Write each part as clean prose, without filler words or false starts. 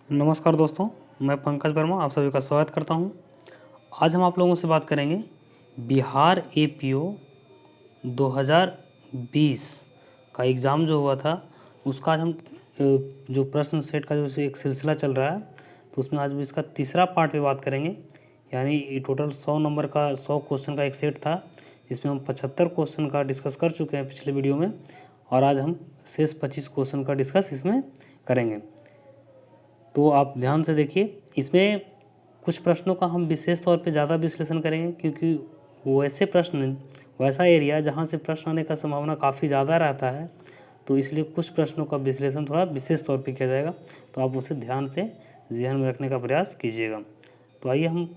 नमस्कार दोस्तों, मैं पंकज वर्मा आप सभी का स्वागत करता हूं। आज हम आप लोगों से बात करेंगे बिहार एपीओ 2020 का एग्ज़ाम जो हुआ था उसका आज हम जो प्रश्न सेट का जो एक सिलसिला चल रहा है तो उसमें आज भी इसका तीसरा पार्ट पे बात करेंगे। यानी टोटल 100 नंबर का 100 क्वेश्चन का एक सेट था, इसमें हम 75 क्वेश्चन का डिस्कस कर चुके हैं पिछले वीडियो में और आज हम शेष 25 क्वेश्चन का डिस्कस इसमें करेंगे। तो आप ध्यान से देखिए, इसमें कुछ प्रश्नों का हम विशेष तौर पे ज़्यादा विश्लेषण करेंगे क्योंकि वैसे प्रश्न वैसा एरिया जहाँ से प्रश्न आने का संभावना काफ़ी ज़्यादा रहता है, तो इसलिए कुछ प्रश्नों का विश्लेषण थोड़ा विशेष तौर पे किया जाएगा। तो आप उसे ध्यान से ध्यान में रखने का प्रयास कीजिएगा। तो आइए हम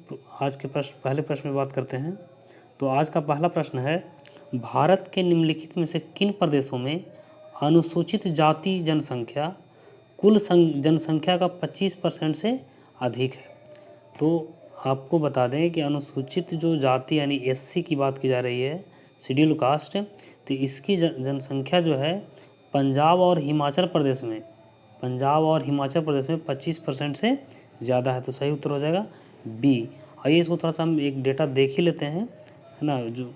आज के पहले प्रश्न में बात करते हैं। तो आज का पहला प्रश्न है, भारत के निम्नलिखित में से किन प्रदेशों में अनुसूचित जाति जनसंख्या कुल जनसंख्या का 25% से अधिक है? तो आपको बता दें कि अनुसूचित जो जाति यानी एससी की बात की जा रही है, शेड्यूल कास्ट, तो इसकी जनसंख्या जो है पंजाब और हिमाचल प्रदेश में 25% से ज़्यादा है। तो सही उत्तर हो जाएगा बी। आइए इसको थोड़ा सा हम एक डेटा देख ही लेते हैं, है ना। जो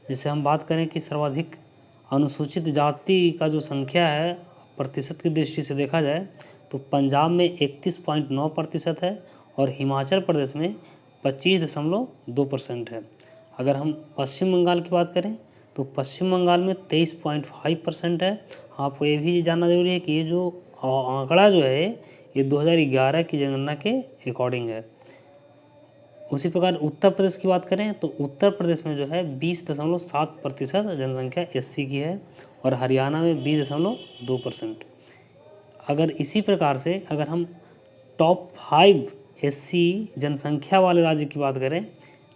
जैसे हम बात करें कि सर्वाधिक अनुसूचित जाति का जो संख्या है प्रतिशत की दृष्टि से देखा जाए तो पंजाब में 31.9% है और हिमाचल प्रदेश में 25.2% है। अगर हम पश्चिम बंगाल की बात करें तो पश्चिम बंगाल में 23.5% है। आपको ये भी जानना जरूरी है कि ये जो आंकड़ा जो है ये 2011 की जनगणना के अकॉर्डिंग है। उसी प्रकार उत्तर प्रदेश की बात करें तो उत्तर प्रदेश में जो है 20.7% जनसंख्या एससी की है और हरियाणा में 20.2%। अगर इसी प्रकार से अगर हम टॉप 5 एससी जनसंख्या वाले राज्य की बात करें,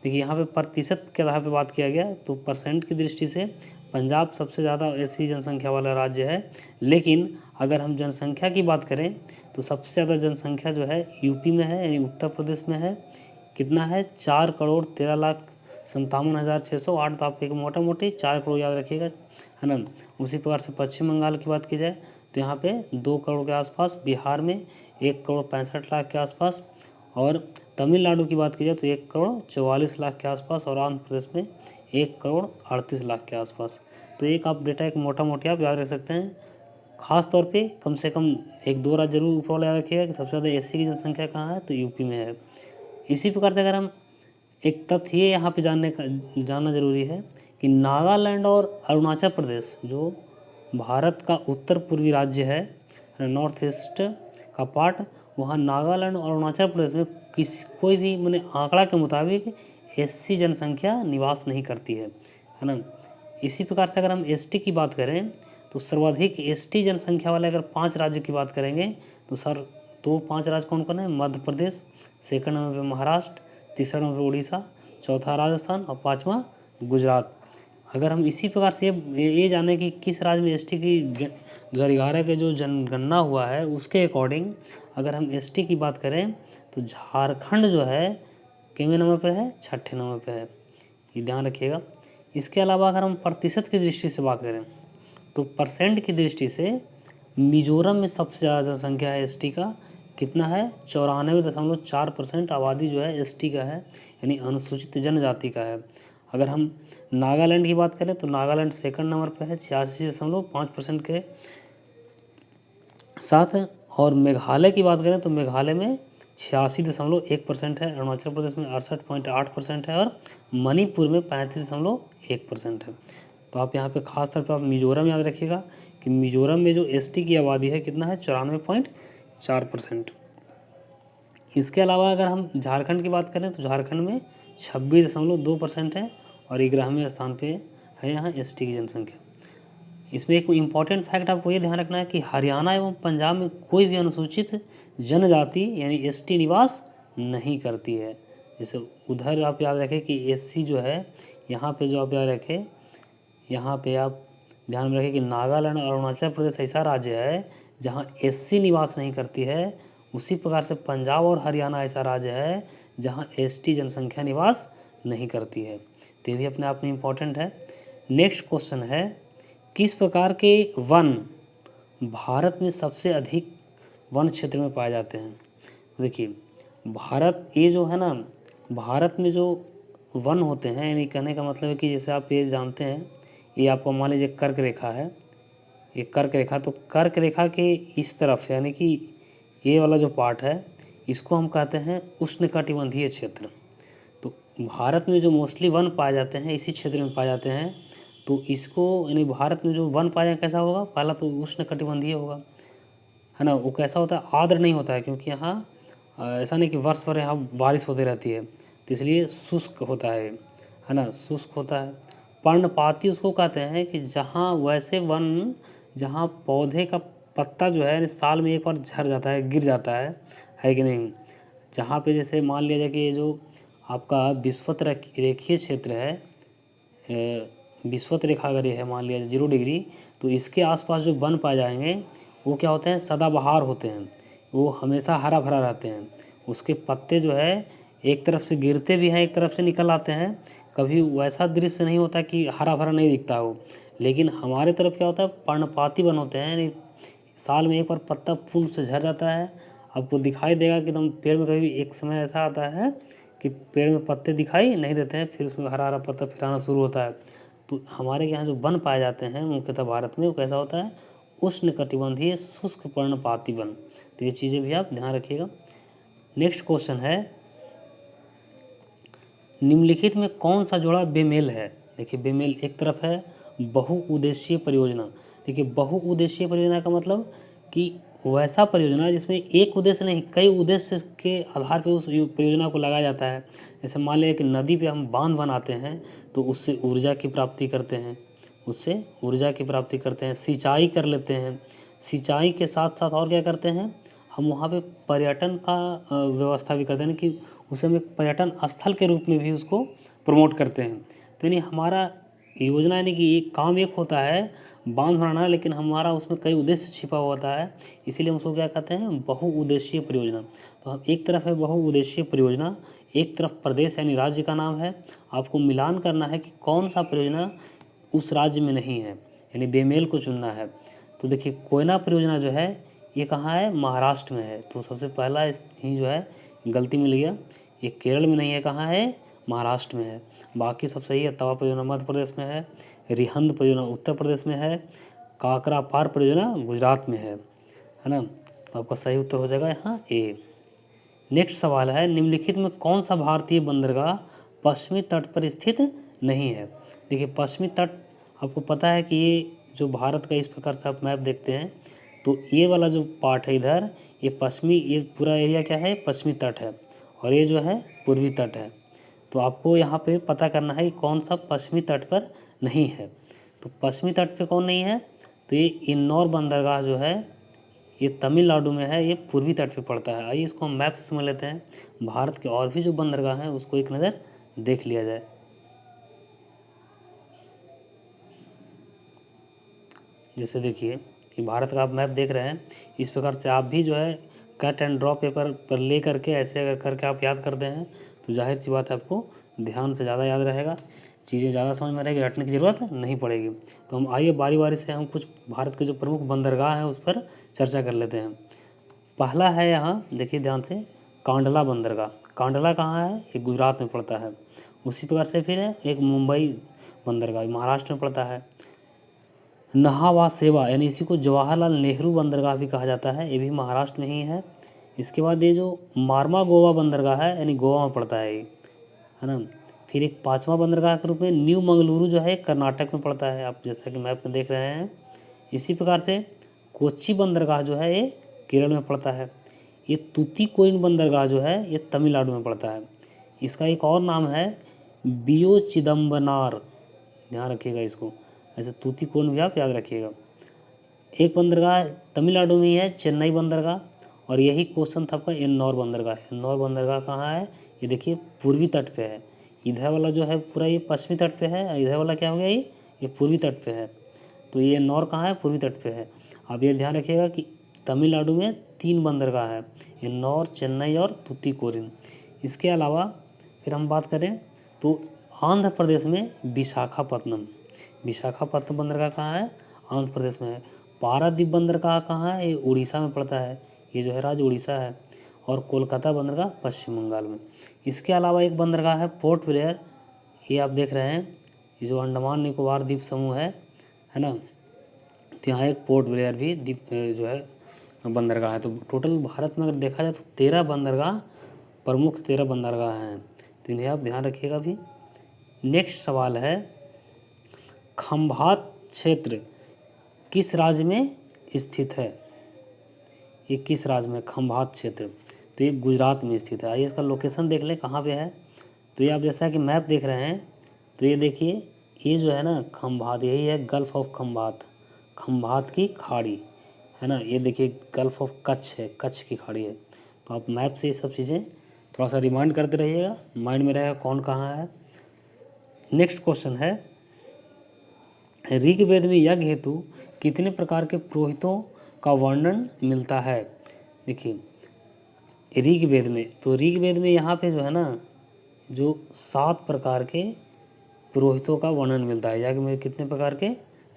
देखिए यहाँ पे प्रतिशत के आधार पे बात किया गया तो परसेंट की दृष्टि से पंजाब सबसे ज़्यादा एससी जनसंख्या वाला राज्य है। लेकिन अगर हम जनसंख्या की बात करें तो सबसे ज़्यादा जनसंख्या जो है यूपी में है, यानी उत्तर प्रदेश में है। कितना है? 4,13,57,608। तो आप एक मोटा मोटी 4 करोड़ याद रखिएगा, है ना। उसी प्रकार से पश्चिम बंगाल की बात की जाए तो यहाँ पे 2 करोड़ के आसपास, बिहार में 1,65,00,000 के आसपास और तमिलनाडु की बात की जाए तो 1,44,00,000 के आसपास और आंध्र प्रदेश में 1,38,00,000 के आसपास। तो एक आप डेटा एक मोटा मोटी आप याद रख सकते हैं। खास तौर पे कम से कम 1-2 राज्य जरूर ऊपर वाला याद रखिएगा कि सबसे ज़्यादा एससी की जनसंख्या कहाँ है, तो यूपी में है। इसी प्रकार से अगर हम एक तथ्य ये यहाँ पे जानना जरूरी है कि नागालैंड और अरुणाचल प्रदेश जो भारत का उत्तर पूर्वी राज्य है, नॉर्थ ईस्ट का पार्ट, वहाँ नागालैंड और अरुणाचल प्रदेश में कोई भी मैंने आंकड़ा के मुताबिक एससी जनसंख्या निवास नहीं करती है ना। इसी प्रकार से अगर हम एसटी की बात करें तो सर्वाधिक एसटी जनसंख्या वाले अगर 5 राज्य की बात करेंगे तो 5 राज्य कौन कौन है? मध्य प्रदेश, सेकंड नंबर पे महाराष्ट्र, तीसरा नंबर पे उड़ीसा, चौथा राजस्थान और पाँचवा गुजरात। अगर हम इसी प्रकार से ये जाने कि किस राज्य में एसटी की 2011 के जो जनगणना हुआ है उसके अकॉर्डिंग अगर हम एसटी की बात करें तो झारखंड जो है कितने नंबर पे है? 6ठे नंबर पे है, ये ध्यान रखिएगा। इसके अलावा अगर हम प्रतिशत की दृष्टि से बात करें तो परसेंट की दृष्टि से मिजोरम में सबसे ज़्यादा जनसंख्या है एसटी का। कितना है? 94.4% आबादी जो है एसटी का है, यानी अनुसूचित जनजाति का है। अगर हम नागालैंड की बात करें तो नागालैंड सेकंड नंबर पे है 86.5% के साथ। और मेघालय की बात करें तो मेघालय में 86.1% है, अरुणाचल प्रदेश में 68.8% है और मणिपुर में 35.1% है। तो आप यहाँ पे खास तौर पे आप मिजोरम याद रखिएगा कि मिजोरम में जो एसटी की आबादी है कितना है? 94.4%। इसके अलावा अगर हम झारखंड की बात करें तो झारखंड में 26.2% है और 11वें स्थान पे है यहाँ एसटी की जनसंख्या। इसमें एक इम्पॉर्टेंट फैक्ट आपको ये ध्यान रखना है कि हरियाणा एवं पंजाब में कोई भी अनुसूचित जनजाति यानी एसटी निवास नहीं करती है। जैसे उधर आप याद रखें कि एससी जो है, यहाँ पे जो आप याद रखें, यहाँ पे आप ध्यान में रखें कि नागालैंड और अरुणाचल प्रदेश ऐसा राज्य है जहाँ एससी निवास नहीं करती है। उसी प्रकार से पंजाब और हरियाणा ऐसा राज्य है जहाँ एसटी जनसंख्या निवास नहीं करती है। तो ये भी अपने आप में इम्पॉर्टेंट है। नेक्स्ट क्वेश्चन है, किस प्रकार के वन भारत में सबसे अधिक वन क्षेत्र में पाए जाते हैं। देखिए भारत ये जो है ना, भारत में जो वन होते हैं, यानी कहने का मतलब है कि जैसे आप ये जानते हैं, ये आपको मान लीजिए कर्क रेखा है, ये कर्क रेखा, तो कर्क रेखा के इस तरफ यानी कि ये वाला जो पार्ट है इसको हम कहते हैं उष्णकटिबंधीय क्षेत्र। तो भारत में जो मोस्टली वन पाए जाते हैं इसी क्षेत्र में पाए जाते हैं। तो इसको यानी भारत में जो वन पाए जाए कैसा होगा, पहला तो उष्णकटिबंधीय होगा, है ना। वो कैसा होता है, आर्द्र नहीं होता है, क्योंकि यहाँ ऐसा नहीं कि वर्ष भर यहाँ बारिश होती रहती है, तो इसलिए शुष्क होता है ना, शुष्क होता है। पर्णपाती उसको कहते हैं कि जहाँ वैसे वन जहाँ पौधे का पत्ता जो है साल में एक बार झड़ जाता है, गिर जाता है कि नहीं। जहाँ पे जैसे मान लिया जाए कि ये जो आपका विषुवत रेखीय क्षेत्र है, विषुवत रेखा अगर ये है मान लिया 0 डिग्री, तो इसके आसपास जो वन पाए जाएंगे वो क्या होते हैं, सदाबहार होते हैं, वो हमेशा हरा भरा रहते हैं। उसके पत्ते जो है एक तरफ से गिरते भी हैं, एक तरफ से निकल आते हैं। कभी वैसा दृश्य नहीं होता कि हरा भरा नहीं दिखता हो, लेकिन हमारे तरफ क्या होता है, पर्णपाती वन होते हैं, यानी साल में एक बार पत्ता पूर्ण से झड़ जाता है। आपको दिखाई देगा कि एकदम पेड़ में कभी एक समय ऐसा आता है कि पेड़ में पत्ते दिखाई नहीं देते हैं, फिर उसमें हरा हरा पत्ता फिर आना शुरू होता है। तो हमारे यहाँ जो वन पाए जाते हैं मुख्यतः भारत में, वो कैसा होता है, उष्णकटिबंधीय शुष्क पर्णपाती वन। तो ये चीज़ें भी आप ध्यान रखिएगा। नेक्स्ट क्वेश्चन है, निम्नलिखित में कौन सा जोड़ा बेमेल है। देखिए बेमेल एक तरफ है बहुउद्देशीय परियोजना। देखिए बहुउद्देशीय परियोजना का मतलब कि वैसा परियोजना जिसमें एक उद्देश्य नहीं कई उद्देश्य के आधार पर उस परियोजना को लगाया जाता है। जैसे मान लिया कि नदी पे हम बांध बनाते हैं तो उससे ऊर्जा की प्राप्ति करते हैं, उससे ऊर्जा की प्राप्ति करते हैं, सिंचाई कर लेते हैं। सिंचाई के साथ साथ और क्या करते हैं, हम वहाँ पे पर्यटन का व्यवस्था भी करते हैं कि उसे हम एक पर्यटन स्थल के रूप में भी उसको प्रमोट करते हैं। तो यानी हमारा योजना यानी कि एक काम एक होता है बांध बनाना, लेकिन हमारा उसमें कई उद्देश्य छिपा हुआ होता है, इसीलिए हम उसको क्या कहते हैं, बहुउद्देशीय परियोजना। तो हम एक तरफ है बहुउद्देशीय परियोजना, एक तरफ प्रदेश यानी राज्य का नाम है। आपको मिलान करना है कि कौन सा परियोजना उस राज्य में नहीं है, यानी बेमेल को चुनना है। तो देखिए कोयना परियोजना जो है ये कहाँ है, महाराष्ट्र में है। तो सबसे पहला ही जो है गलती मिल गया, ये केरल में नहीं है, कहाँ है, महाराष्ट्र में है। बाकी सब सही है। तवा परियोजना मध्य प्रदेश में है, रिहंद परियोजना उत्तर प्रदेश में है, काकरापार परियोजना गुजरात में है ना। तो आपका सही उत्तर हो जाएगा यहाँ ए। नेक्स्ट सवाल है, निम्नलिखित में कौन सा भारतीय बंदरगाह पश्चिमी तट पर स्थित नहीं है। देखिए पश्चिमी तट आपको पता है कि ये जो भारत का इस प्रकार से आप मैप देखते हैं तो ये वाला जो पार्ट है इधर, ये पश्चिमी, ये पूरा एरिया क्या है, पश्चिमी तट है, और ये जो है पूर्वी तट है। तो आपको यहाँ पे पता करना है कि कौन सा पश्चिमी तट पर नहीं है। तो पश्चिमी तट पे कौन नहीं है, तो ये इन्नौर बंदरगाह जो है ये तमिलनाडु में है, ये पूर्वी तट पे पड़ता है। आइए इसको हम मैप से समझ लेते हैं, भारत के और भी जो बंदरगाह हैं उसको एक नज़र देख लिया जाए। जैसे देखिए कि भारत का आप मैप देख रहे हैं, इस प्रकार से आप भी जो है कट एंड ड्रॉ पेपर पर ले करके ऐसे अगर करके आप याद करते हैं तो जाहिर सी बात है आपको ध्यान से ज़्यादा याद रहेगा, चीज़ें ज़्यादा समझ में रहेगी, रटने की ज़रूरत नहीं पड़ेगी। तो हम आइए बारी बारी से हम कुछ भारत के जो प्रमुख बंदरगाह हैं उस पर चर्चा कर लेते हैं। पहला है यहाँ देखिए ध्यान से, कांडला बंदरगाह। कांडला कहाँ है, ये गुजरात में पड़ता है। उसी प्रकार से फिर है एक मुंबई बंदरगाह, महाराष्ट्र में पड़ता है। नहावा सेवा यानी इसी को जवाहरलाल नेहरू बंदरगाह भी कहा जाता है, ये भी महाराष्ट्र में ही है। इसके बाद ये जो मारमा गोवा बंदरगाह है यानी गोवा में पड़ता है ये, है ना। फिर एक पांचवा बंदरगाह के रूप में न्यू मंगलुरु जो है कर्नाटक में पड़ता है, आप जैसा कि मैप में देख रहे हैं। इसी प्रकार से कोच्चि बंदरगाह जो है ये केरल में पड़ता है। ये तूतीकोरिन बंदरगाह जो है ये तमिलनाडु में पड़ता है। इसका एक और नाम है बियो चिदम्बनार, ध्यान रखिएगा इसको, ऐसे तूतीकोरिन भी आप याद रखिएगा। एक बंदरगाह तमिलनाडु में ही है, चेन्नई बंदरगाह, और यही क्वेश्चन था आपका इन्नौर बंदरगाह। इन्नौर बंदरगाह कहाँ है, ये देखिए पूर्वी तट पे है। इधर वाला जो है पूरा ये पश्चिमी तट पे है, इधर वाला क्या हो गया ये पूर्वी तट पे है। तो ये इन्नौर कहाँ है, पूर्वी तट पे है। आप ये ध्यान रखिएगा कि तमिलनाडु में 3 बंदरगाह है, इन्नौर, चेन्नई और तूतीकोरिन। इसके अलावा फिर हम बात करें तो आंध्र प्रदेश में विशाखापत्तनम। विशाखापत्तनम बंदरगाह कहाँ है, आंध्र प्रदेश में है। पारादीप बंदरगाह कहाँ है, ये उड़ीसा में पड़ता है। ये जो है राज्य उड़ीसा है, और कोलकाता बंदरगाह पश्चिम बंगाल में। इसके अलावा एक बंदरगाह है पोर्ट ब्लेयर, ये आप देख रहे हैं, ये जो अंडमान निकोबार द्वीप समूह है ना, तो यहाँ एक पोर्ट ब्लेयर भी द्वीप जो है बंदरगाह है। तो टोटल भारत में अगर देखा जाए तो 13 बंदरगाह, प्रमुख 13 बंदरगाह हैं, तो इन्हें आप ध्यान रखिएगा भी। नेक्स्ट सवाल है, खंभात क्षेत्र किस राज्य में स्थित है? ये किस राज्य में खंभात क्षेत्र? तो ये गुजरात में स्थित है। आइए इसका लोकेशन देख लें कहाँ पे है। तो ये आप जैसा कि मैप देख रहे हैं, तो ये देखिए, ये जो है ना खंभात, यही है गल्फ ऑफ खंभात, खंभात की खाड़ी है ना। ये देखिए गल्फ ऑफ कच्छ है, कच्छ की खाड़ी है। तो आप मैप से ये सब चीज़ें थोड़ा सा रिमाइंड करते रहिएगा, माइंड में रहेगा कौन कहाँ है। नेक्स्ट क्वेश्चन है, ऋग्वेद में यज्ञ हेतु कितने प्रकार के पुरोहितों का वर्णन मिलता है? देखिए ऋग्वेद में, तो ऋग्वेद में यहाँ पे जो है ना, जो 7 प्रकार के पुरोहितों का वर्णन मिलता है। यज्ञ में कितने प्रकार के?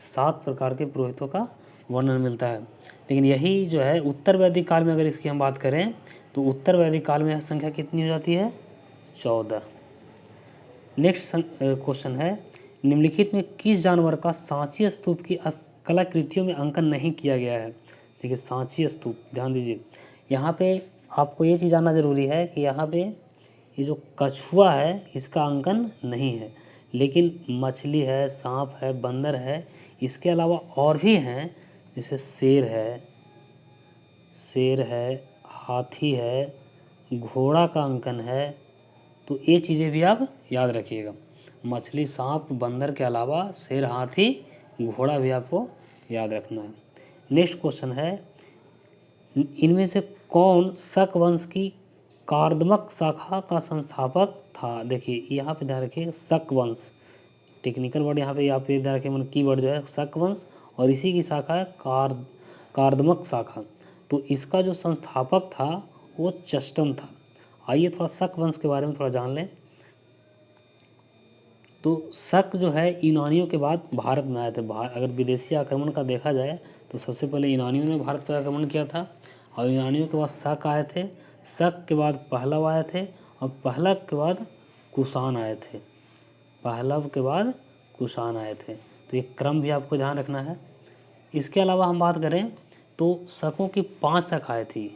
7 प्रकार के पुरोहितों का वर्णन मिलता है। लेकिन यही जो है उत्तर वैदिक काल में अगर इसकी हम बात करें, तो उत्तर वैदिक काल में यह संख्या कितनी हो जाती है? 14। नेक्स्ट क्वेश्चन है, निम्नलिखित में किस जानवर का सांची स्तूप की कलाकृतियों में अंकन नहीं किया गया है? देखिए सांची स्तूप, ध्यान दीजिए, यहाँ पे आपको ये चीज़ जानना ज़रूरी है कि यहाँ पे ये जो कछुआ है इसका अंकन नहीं है, लेकिन मछली है, सांप है, बंदर है, इसके अलावा और भी हैं, जैसे शेर है, हाथी है, घोड़ा का अंकन है। तो ये चीज़ें भी आप याद रखिएगा, मछली, सांप, बंदर के अलावा शेर, हाथी, घोड़ा भी आपको याद रखना है। नेक्स्ट क्वेश्चन है, इनमें से कौन शक वंश की कार्दमक शाखा का संस्थापक था? देखिए यहाँ पे ध्यान रखिए, शक वंश, टेक्निकल वर्ड यहाँ पे ध्यान रखिए, मतलब की वर्ड जो है शक वंश, और इसी की शाखा है कार्दमक शाखा। तो इसका जो संस्थापक था वो चष्टम था। आइए थोड़ा शक वंश के बारे में थोड़ा जान लें। तो शक जो है यूनानियों के बाद भारत में आए थे। अगर विदेशी आक्रमण का देखा जाए तो सबसे पहले यूनानियों ने भारत पर आक्रमण किया था, और यूनानियों के बाद शक आए थे, शक के बाद पहलव आए थे, और पहलव के बाद कुषाण आए थे, पहलव के बाद कुषाण आए थे। तो ये क्रम भी आपको ध्यान रखना है। इसके अलावा हम बात करें तो शकों की 5 शाखाएँ थी।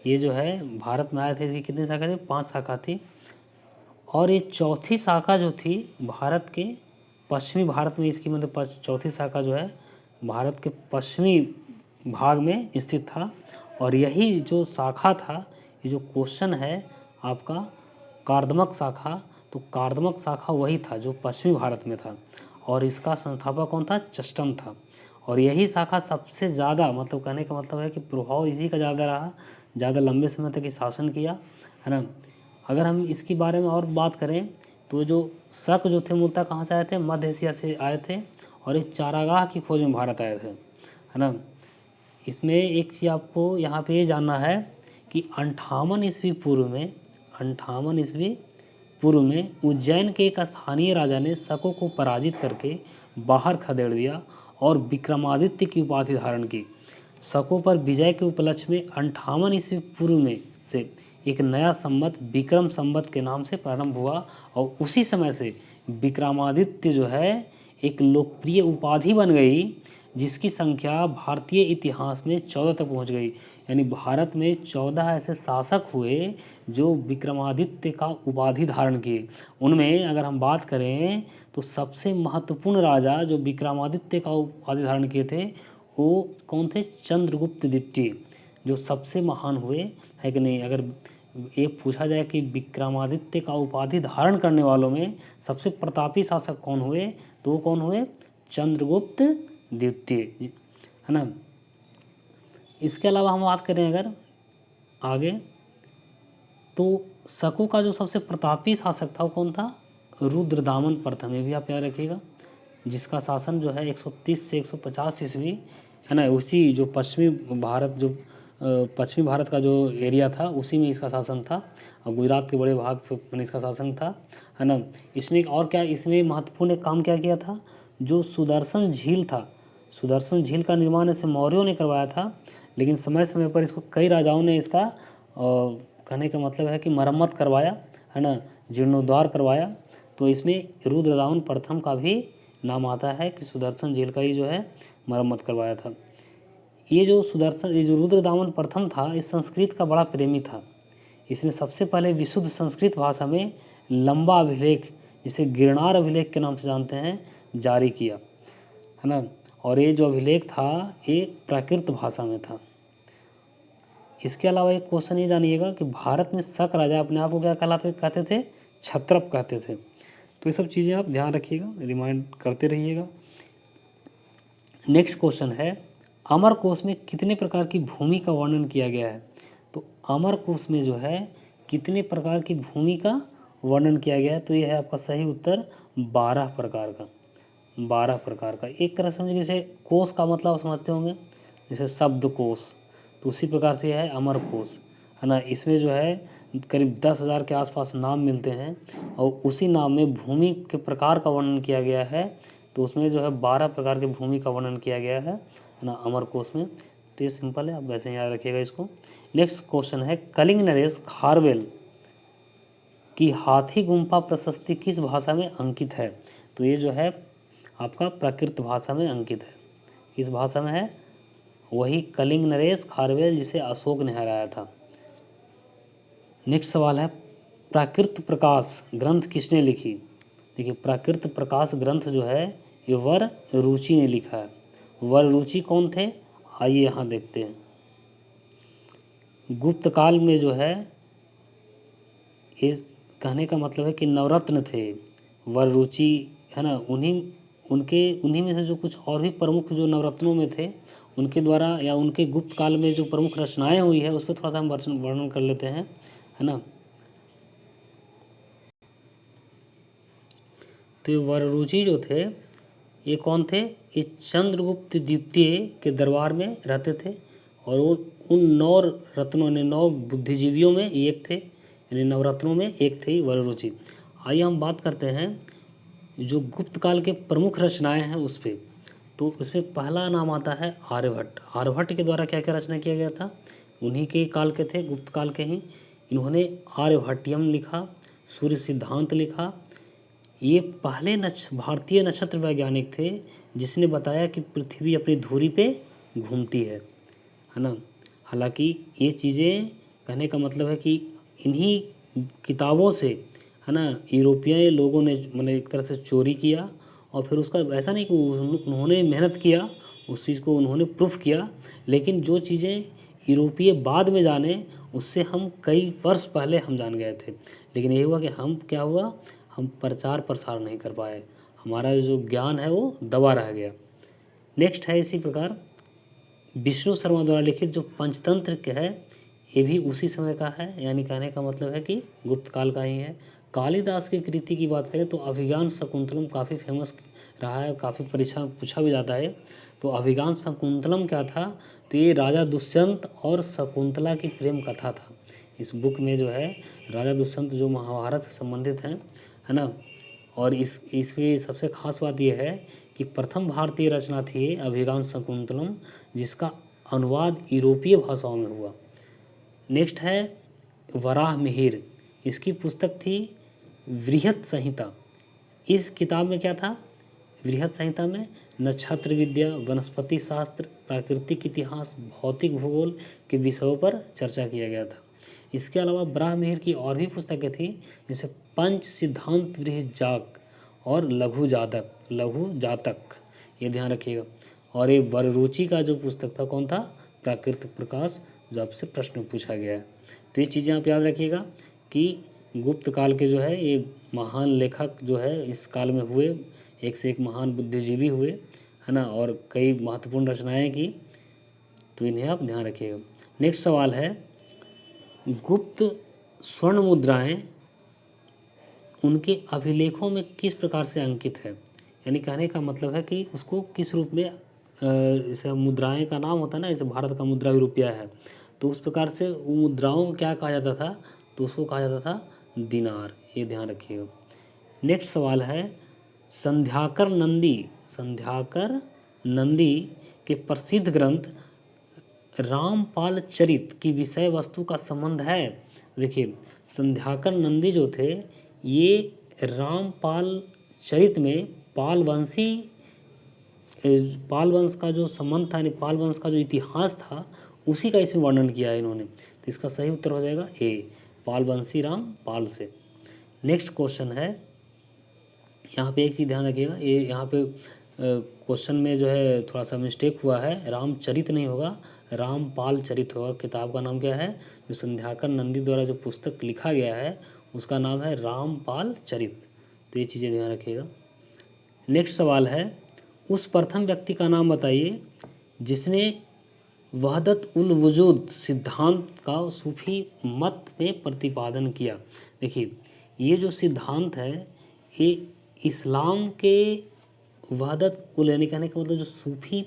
ये जो है भारत में आए थे, इसकी कितनी शाखा थी? 5 शाखा थी। और ये चौथी शाखा जो थी भारत के पश्चिमी भारत में, इसकी मतलब चौथी शाखा जो है भारत के पश्चिमी भाग में स्थित था। और यही जो शाखा था, ये जो क्वेश्चन है आपका कार्दमक शाखा, तो कार्दमक शाखा वही था जो पश्चिमी भारत में था, और इसका संस्थापक कौन था? चष्टम था। और यही शाखा सबसे ज़्यादा, मतलब कहने का मतलब है कि प्रभाव इसी का ज़्यादा रहा, ज़्यादा लंबे समय तक शासन किया, है ना। अगर हम इसके बारे में और बात करें तो जो शक जो थे मूलतः कहाँ से आए थे? मध्य एशिया से आए थे, और एक चारागाह की खोज में भारत आए थे, है ना। इसमें एक चीज़ आपको यहाँ पे ये जानना है कि 58 ईस्वी पूर्व में, 58 ईस्वी पूर्व में उज्जैन के एक स्थानीय राजा ने शकों को पराजित करके बाहर खदेड़ दिया और विक्रमादित्य की उपाधि धारण की। शकों पर विजय के उपलक्ष्य में 58 ईस्वी पूर्व में से एक नया संवत विक्रम संवत के नाम से प्रारंभ हुआ, और उसी समय से विक्रमादित्य जो है एक लोकप्रिय उपाधि बन गई, जिसकी संख्या भारतीय इतिहास में 14 तक पहुंच गई। यानी भारत में 14 ऐसे शासक हुए जो विक्रमादित्य का उपाधि धारण किए। उनमें अगर हम बात करें तो सबसे महत्वपूर्ण राजा जो विक्रमादित्य का उपाधि धारण किए थे वो कौन थे? चंद्रगुप्त द्वितीय, जो सबसे महान हुए, है कि नहीं। अगर ये पूछा जाए कि विक्रमादित्य का उपाधि धारण करने वालों में सबसे प्रतापी शासक कौन हुए, तो वो कौन हुए? चंद्रगुप्त द्वितीय, है ना। इसके अलावा हम बात करें अगर आगे, तो शकों का जो सबसे प्रतापी शासक था वो कौन था? रुद्रदामन प्रथम। ये भी आप याद रखिएगा, जिसका शासन जो है 130 से 150 ईस्वी, है ना। उसी जो पश्चिमी भारत का जो एरिया था उसी में इसका शासन था, और गुजरात के बड़े भाग में इसका शासन था, है ना। इसने और क्या इसमें महत्वपूर्ण काम क्या किया था? जो सुदर्शन झील था, सुदर्शन झील का निर्माण ऐसे मौर्यों ने करवाया था, लेकिन समय समय पर इसको कई राजाओं ने इसका कहने का मतलब है कि मरम्मत करवाया, है ना, जीर्णोद्धार करवाया। तो इसमें रुद्रदामन प्रथम का भी नाम आता है कि सुदर्शन झील का ही जो है मरम्मत करवाया था। ये जो रुद्रदामन प्रथम था, इस संस्कृत का बड़ा प्रेमी था। इसने सबसे पहले विशुद्ध संस्कृत भाषा में लंबा अभिलेख, जिसे गिरनार अभिलेख के नाम से जानते हैं, जारी किया, है ना। और ये जो अभिलेख था ये प्राकृत भाषा में था। इसके अलावा एक क्वेश्चन ये जानिएगा कि भारत में शक राजा अपने आप को क्या कहते थे? क्षत्रप कहते थे। तो ये सब चीज़ें आप ध्यान रखिएगा, रिमाइंड करते रहिएगा। नेक्स्ट क्वेश्चन है, अमरकोश में कितने प्रकार की भूमि का वर्णन किया गया है? तो अमरकोश में जो है कितने प्रकार की भूमि का वर्णन किया गया है? तो ये है आपका सही उत्तर 12 प्रकार का। 12 प्रकार का। एक तरह समझिए, जैसे कोश का मतलब आप समझते होंगे, जैसे शब्दकोश, तो उसी प्रकार से है अमरकोश, है ना। इसमें जो है करीब 10,000 के आसपास नाम मिलते हैं और उसी नाम में भूमि के प्रकार का वर्णन किया गया है। तो उसमें जो है 12 प्रकार की भूमि का वर्णन किया गया है ना, अमरकोश में। तो ये सिंपल है, आप वैसे ही याद रखिएगा इसको। नेक्स्ट क्वेश्चन है, कलिंग नरेश खारवेल की हाथी गुम्फा प्रशस्ति किस भाषा में अंकित है? तो ये जो है आपका प्राकृत भाषा में अंकित है। किस भाषा में है? वही कलिंग नरेश खारवेल जिसे अशोक ने हराया था। नेक्स्ट सवाल है, प्राकृत प्रकाश ग्रंथ किसने लिखी? देखिए, प्राकृत प्रकाश ग्रंथ जो है ये वर रुचि ने लिखा है। वर रुचि कौन थे? आइए यहाँ देखते हैं। गुप्त काल में जो है, ये कहने का मतलब है कि नवरत्न थे वर रुचि, है ना। उन्हीं में से जो कुछ और भी प्रमुख जो नवरत्नों में थे, उनके द्वारा या उनके गुप्त काल में जो प्रमुख रचनाएं हुई है उस पर थोड़ा सा हम वर्णन कर लेते हैं, है ना। तो ये वररुचि जो थे ये कौन थे? ये चंद्रगुप्त द्वितीय के दरबार में रहते थे और वो उन 9 रत्नों ने 9 बुद्धिजीवियों में एक थे, यानी नवरत्नों में एक थे वररुचि। आइए हम बात करते हैं जो गुप्त काल के प्रमुख रचनाएं हैं उस पर। तो उसमें पहला नाम आता है आर्यभट्ट। आर्यभट्ट के द्वारा क्या क्या रचना किया गया था? उन्हीं के काल के थे, गुप्त काल के ही। इन्होंने आर्यभट्टियम लिखा, सूर्य सिद्धांत लिखा। ये पहले भारतीय नक्षत्र वैज्ञानिक थे जिसने बताया कि पृथ्वी अपनी धुरी पे घूमती है ना। हालांकि ये चीज़ें, कहने का मतलब है कि इन्हीं किताबों से, है ना, यूरोपीय लोगों ने मतलब एक तरह से चोरी किया और फिर उसका ऐसा नहीं कि उन्होंने मेहनत किया, उस चीज़ को उन्होंने प्रूफ किया, लेकिन जो चीज़ें यूरोपीय बाद में जाने उससे हम कई वर्ष पहले हम जान गए थे। लेकिन ये हुआ कि हम क्या हुआ, हम प्रचार प्रसार नहीं कर पाए, हमारा जो ज्ञान है वो दबा रह गया। नेक्स्ट है इसी प्रकार विष्णु शर्मा द्वारा लिखित जो पंचतंत्र के है, ये भी उसी समय का है, यानी कहने का मतलब है कि गुप्त काल का ही है। कालिदास की कृति की बात करें तो अभिज्ञान शकुंतलम काफ़ी फेमस रहा है, काफ़ी परीक्षा पूछा भी जाता है। तो अभिज्ञान शकुंतलम क्या था? तो ये राजा दुष्यंत और शकुंतला की प्रेम कथा था। इस बुक में जो है राजा दुष्यंत जो महाभारत से संबंधित हैं, है ना। और इसमें सबसे खास बात यह है कि प्रथम भारतीय रचना थी अभिज्ञान शकुंतलम, जिसका अनुवाद यूरोपीय भाषाओं में हुआ। नेक्स्ट है वराह मिहिर, इसकी पुस्तक थी बृहत संहिता। इस किताब में क्या था? बृहत संहिता में नक्षत्र विद्या, वनस्पति शास्त्र, प्राकृतिक इतिहास, भौतिक भूगोल के विषयों पर चर्चा किया गया था। इसके अलावा वराह मिहिर की और भी पुस्तकें थी, जैसे पंच सिद्धांत बृहज्जाक और लघु जातक, ये ध्यान रखिएगा। और ये वररुचि का जो पुस्तक था कौन था? प्राकृतिक प्रकाश, जो आपसे प्रश्न पूछा गया है। तो ये चीज़ें आप याद रखिएगा कि गुप्त काल के जो है ये महान लेखक जो है इस काल में हुए, एक से एक महान बुद्धिजीवी हुए, है ना, और कई महत्वपूर्ण रचनाएं की। तो इन्हें आप ध्यान रखिएगा। नेक्स्ट सवाल है, गुप्त स्वर्ण मुद्राएं उनके अभिलेखों में किस प्रकार से अंकित है? यानी कहने का मतलब है कि उसको किस रूप में, जैसे मुद्राएं का नाम होता है ना, जैसे भारत का मुद्रा भी रुपया है, तो उस प्रकार से वो मुद्राओं को क्या कहा जाता था? तो उसको कहा जाता था दिनार। ये ध्यान रखिएगा। नेक्स्ट सवाल है, संध्याकर नंदी के प्रसिद्ध ग्रंथ रामपाल चरित की विषय वस्तु का संबंध है? देखिए, संध्याकर नंदी जो थे ये रामपाल चरित में पाल वंश का जो संबंध था, यानी पाल वंश का जो इतिहास था उसी का इसमें वर्णन किया है इन्होंने। तो इसका सही उत्तर हो जाएगा ए, पालवंशी राम पाल से। नेक्स्ट क्वेश्चन है, यहाँ पे एक चीज़ ध्यान रखिएगा, ये यहाँ पे क्वेश्चन में जो है थोड़ा सा मिस्टेक हुआ है, रामचरित नहीं होगा, रामपाल चरित होगा। किताब का नाम क्या है? जो संध्याकर नंदी द्वारा जो पुस्तक लिखा गया है उसका नाम है रामपाल चरित। तो ये चीज़ें ध्यान रखिएगा। नेक्स्ट सवाल है, उस प्रथम व्यक्ति का नाम बताइए जिसने वहदत उल वजूद सिद्धांत का सूफी मत में प्रतिपादन किया। देखिए, ये जो सिद्धांत है ये इस्लाम के वहदत उल, यानी कहने का मतलब जो सूफी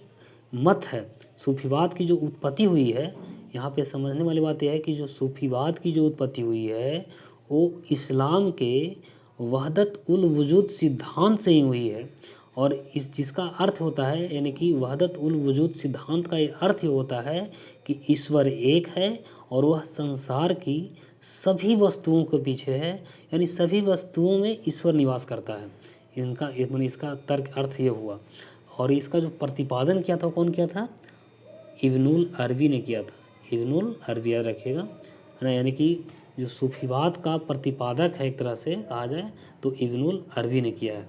मत है, सूफीवाद की जो उत्पत्ति हुई है, यहाँ पे समझने वाली बात यह है कि जो सूफीवाद की जो उत्पत्ति हुई है वो इस्लाम के वहदत उल वजूद सिद्धांत से ही हुई है। और इस जिसका अर्थ होता है, यानी कि वहदत उल वजूद सिद्धांत का ये अर्थ ये होता है कि ईश्वर एक है और वह संसार की सभी वस्तुओं के पीछे है, यानी सभी वस्तुओं में ईश्वर निवास करता है। इसका तर्क अर्थ ये हुआ। और इसका जो प्रतिपादन किया था कौन किया था? इब्नुल अरबी ने किया था। इब्नुल अरबी याद रखिएगा, है ना, यानी कि जो सूफीवाद का प्रतिपादक है एक तरह से कहा जाए तो इब्नुल अरबी ने किया है।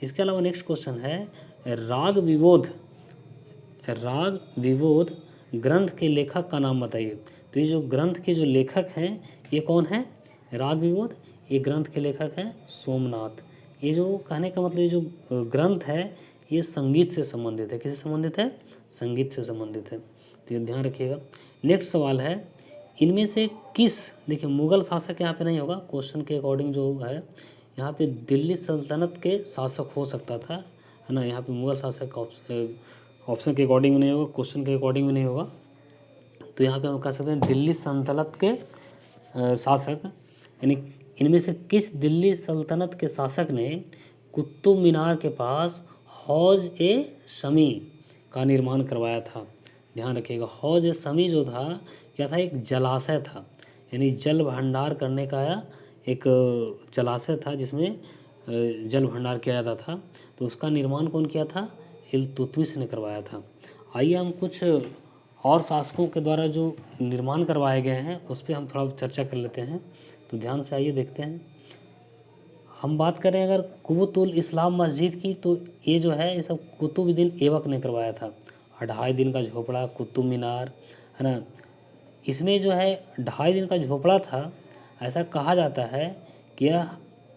इसके अलावा नेक्स्ट क्वेश्चन है, राग विबोध ग्रंथ के लेखक का नाम बताइए। तो ये जो ग्रंथ के जो लेखक हैं ये कौन है? राग विबोध, ये ग्रंथ के लेखक हैं सोमनाथ। ये जो कहने का मतलब ये जो ग्रंथ है ये संगीत से संबंधित है। किससे संबंधित है? संगीत से संबंधित है। तो ये ध्यान रखिएगा। नेक्स्ट सवाल है, इनमें से किस, देखिए मुगल शासक यहाँ पे नहीं होगा, क्वेश्चन के अकॉर्डिंग जो है यहाँ पे दिल्ली सल्तनत के शासक हो सकता था, है ना, यहाँ पे मुगल शासक ऑप्शन के अकॉर्डिंग नहीं होगा, क्वेश्चन के अकॉर्डिंग नहीं होगा। तो यहाँ पे हम कह सकते हैं दिल्ली सल्तनत के शासक, यानी इनमें से किस दिल्ली सल्तनत के शासक ने कुतुब मीनार के पास हौज ए शमी का निर्माण करवाया था? ध्यान रखिएगा, हौज ए शमी जो था क्या था? एक जलाशय था, यानी जल भंडार करने का एक जलाशय था जिसमें जल भंडार किया जाता था। तो उसका निर्माण कौन किया था? इल्तुतमिश ने करवाया था। आइए हम कुछ और शासकों के द्वारा जो निर्माण करवाए गए हैं उस पर हम थोड़ा चर्चा कर लेते हैं। तो ध्यान से आइए देखते हैं। हम बात करें अगर कुतुब इस्लाम मस्जिद की, तो ये जो है ये सब कुतुबुद्दीन ऐबक ने करवाया था। 2.5 दिन का झोपड़ा, कुतुब मीनार, है ना, इसमें जो है 2.5 दिन का झोपड़ा था। ऐसा कहा जाता है कि यह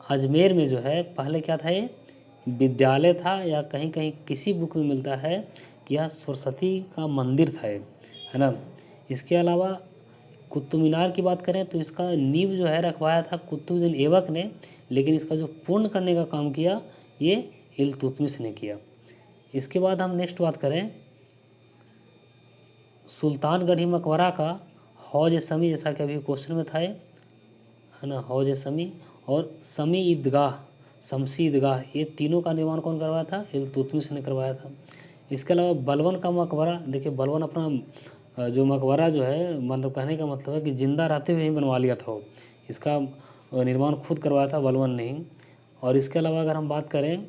अजमेर में जो है पहले क्या था, ये विद्यालय था, या कहीं कहीं किसी बुक में मिलता है कि यह सरस्वती का मंदिर था, है ना। इसके अलावा कुतुब मीनार की बात करें तो इसका नींव जो है रखवाया था कुतुबुद्दीन ऐबक ने, लेकिन इसका जो पूर्ण करने का काम किया ये इल्तुतमिश ने किया। इसके बाद हम नेक्स्ट बात करें सुल्तानगढ़ी मकबरा का हौज शमी, जैसा कि अभी क्वेश्चन में था, है ना, हौज शमी और शमी ईदगाह, शमसी ईदगाह, ये तीनों का निर्माण कौन करवाया था? इल्तुतमिश ने करवाया था। इसके अलावा बलबन का मकबरा, देखिए बलबन अपना जो मकबरा जो है, मतलब कहने का मतलब है कि जिंदा रहते हुए ही बनवा लिया था वो, इसका निर्माण खुद करवाया था बलबन ने ही। और इसके अलावा अगर हम बात करें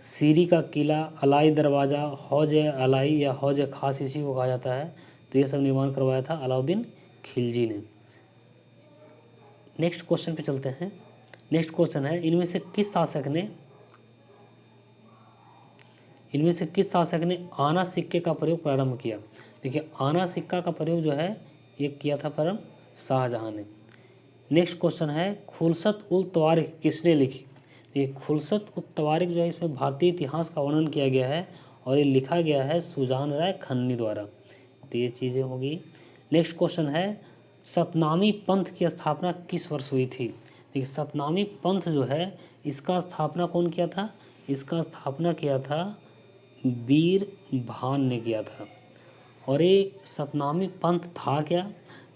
सीरी का किला, अलाई दरवाज़ा, हौज अलाई या हौज खास इसी को कहा जाता है, तो ये सब निर्माण करवाया था अलाउद्दीन खिलजी ने। नेक्स्ट क्वेश्चन पे चलते हैं। नेक्स्ट क्वेश्चन है, इनमें से किस शासक ने आना सिक्के का प्रयोग प्रारंभ किया? देखिए आना सिक्का का प्रयोग जो है ये किया था प्रारंभ शाहजहां ने। नेक्स्ट क्वेश्चन है, खुलसत उल तवारिख किसने लिखी? ये खुलसत उल तवारिख जो है इसमें भारतीय इतिहास का वर्णन किया गया है और ये लिखा गया है सुजान राय खन्नी द्वारा। तो ये चीज़ें होगी। नेक्स्ट क्वेश्चन है, सतनामी पंथ की स्थापना किस वर्ष हुई थी? देखिए सतनामी पंथ जो है इसका स्थापना कौन किया था? इसका स्थापना किया था वीर भान ने किया था। और ये सतनामी पंथ था क्या?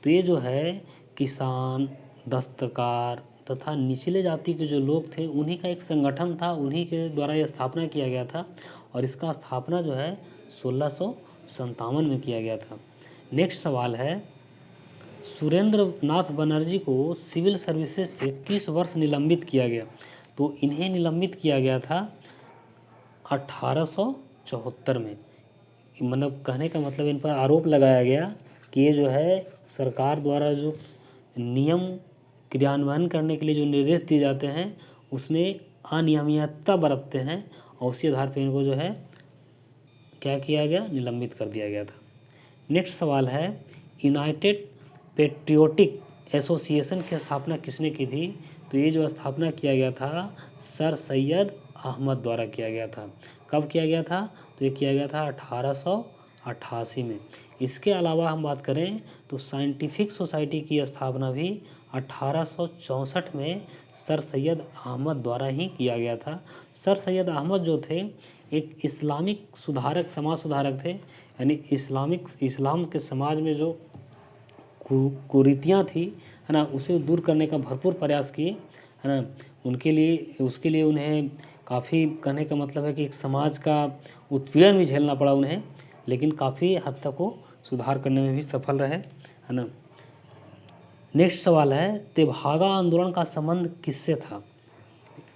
तो ये जो है किसान, दस्तकार तथा निचले जाति के जो लोग थे उन्हीं का एक संगठन था, उन्हीं के द्वारा ये स्थापना किया गया था। और इसका स्थापना जो है 1957 में किया गया था। नेक्स्ट सवाल है, सुरेंद्र नाथ बनर्जी को सिविल सर्विसेज से किस वर्ष निलंबित किया गया? तो इन्हें निलंबित किया गया था 1874 में। मतलब कहने का मतलब इन पर आरोप लगाया गया कि ये जो है सरकार द्वारा जो नियम क्रियान्वयन करने के लिए जो निर्देश दिए जाते हैं उसमें अनियमितता बरतते हैं, और उसी आधार पर इनको जो है क्या किया गया, निलंबित कर दिया गया था। नेक्स्ट सवाल है, यूनाइटेड पेट्रियोटिक एसोसिएशन की स्थापना किसने की थी? तो ये जो स्थापना किया गया था सर सैयद अहमद द्वारा किया गया था। कब किया गया था? तो ये किया गया था 1888 में। इसके अलावा हम बात करें तो साइंटिफिक सोसाइटी की स्थापना भी 1864 में सर सैयद अहमद द्वारा ही किया गया था। सर सैयद अहमद जो थे एक इस्लामिक सुधारक, समाज सुधारक थे, यानी इस्लाम के समाज में जो कुरीतियाँ थी है ना, उसे दूर करने का भरपूर प्रयास किए है ना। उसके लिए उन्हें काफ़ी, कहने का मतलब है कि एक समाज का उत्पीड़न भी झेलना पड़ा उन्हें, लेकिन काफ़ी हद तक वो सुधार करने में भी सफल रहे है ना। नेक्स्ट सवाल है, तेभागा आंदोलन का संबंध किससे था?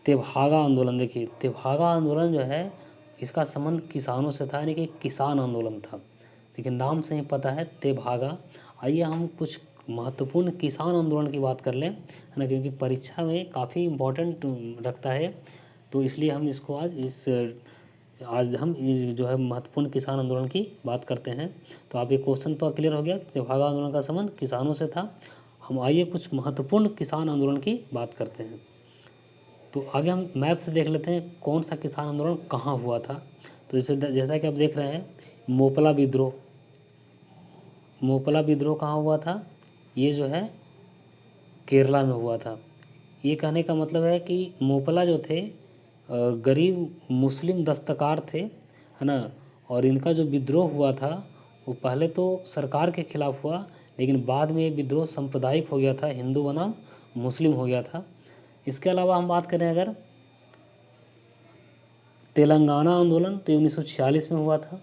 तेभागा आंदोलन, देखिए तेभागा आंदोलन जो है इसका संबंध किसानों से था, यानी कि किसान आंदोलन था। लेकिन नाम से ही पता है तेभागा। आइए हम कुछ महत्वपूर्ण किसान आंदोलन की बात कर लें है ना, क्योंकि परीक्षा में काफ़ी इम्पोर्टेंट रखता है, तो इसलिए हम इसको आज हम जो है महत्वपूर्ण किसान आंदोलन की बात करते हैं। तो आप ये क्वेश्चन तो क्लियर हो गया, तेभागा आंदोलन का संबंध किसानों से था। हम आइए कुछ महत्वपूर्ण किसान आंदोलन की बात करते हैं। तो आगे हम मैप से देख लेते हैं कौन सा किसान आंदोलन कहाँ हुआ था। तो जैसा कि आप देख रहे हैं, मोपला विद्रोह कहाँ हुआ था? ये जो है केरला में हुआ था। ये कहने का मतलब है कि मोपला जो थे गरीब मुस्लिम दस्तकार थे है ना, और इनका जो विद्रोह हुआ था वो पहले तो सरकार के खिलाफ हुआ, लेकिन बाद में ये विद्रोह सांप्रदायिक हो गया था, हिंदू बनाम मुस्लिम हो गया था। इसके अलावा हम बात करें अगर तेलंगाना आंदोलन, तो 1946 में हुआ था।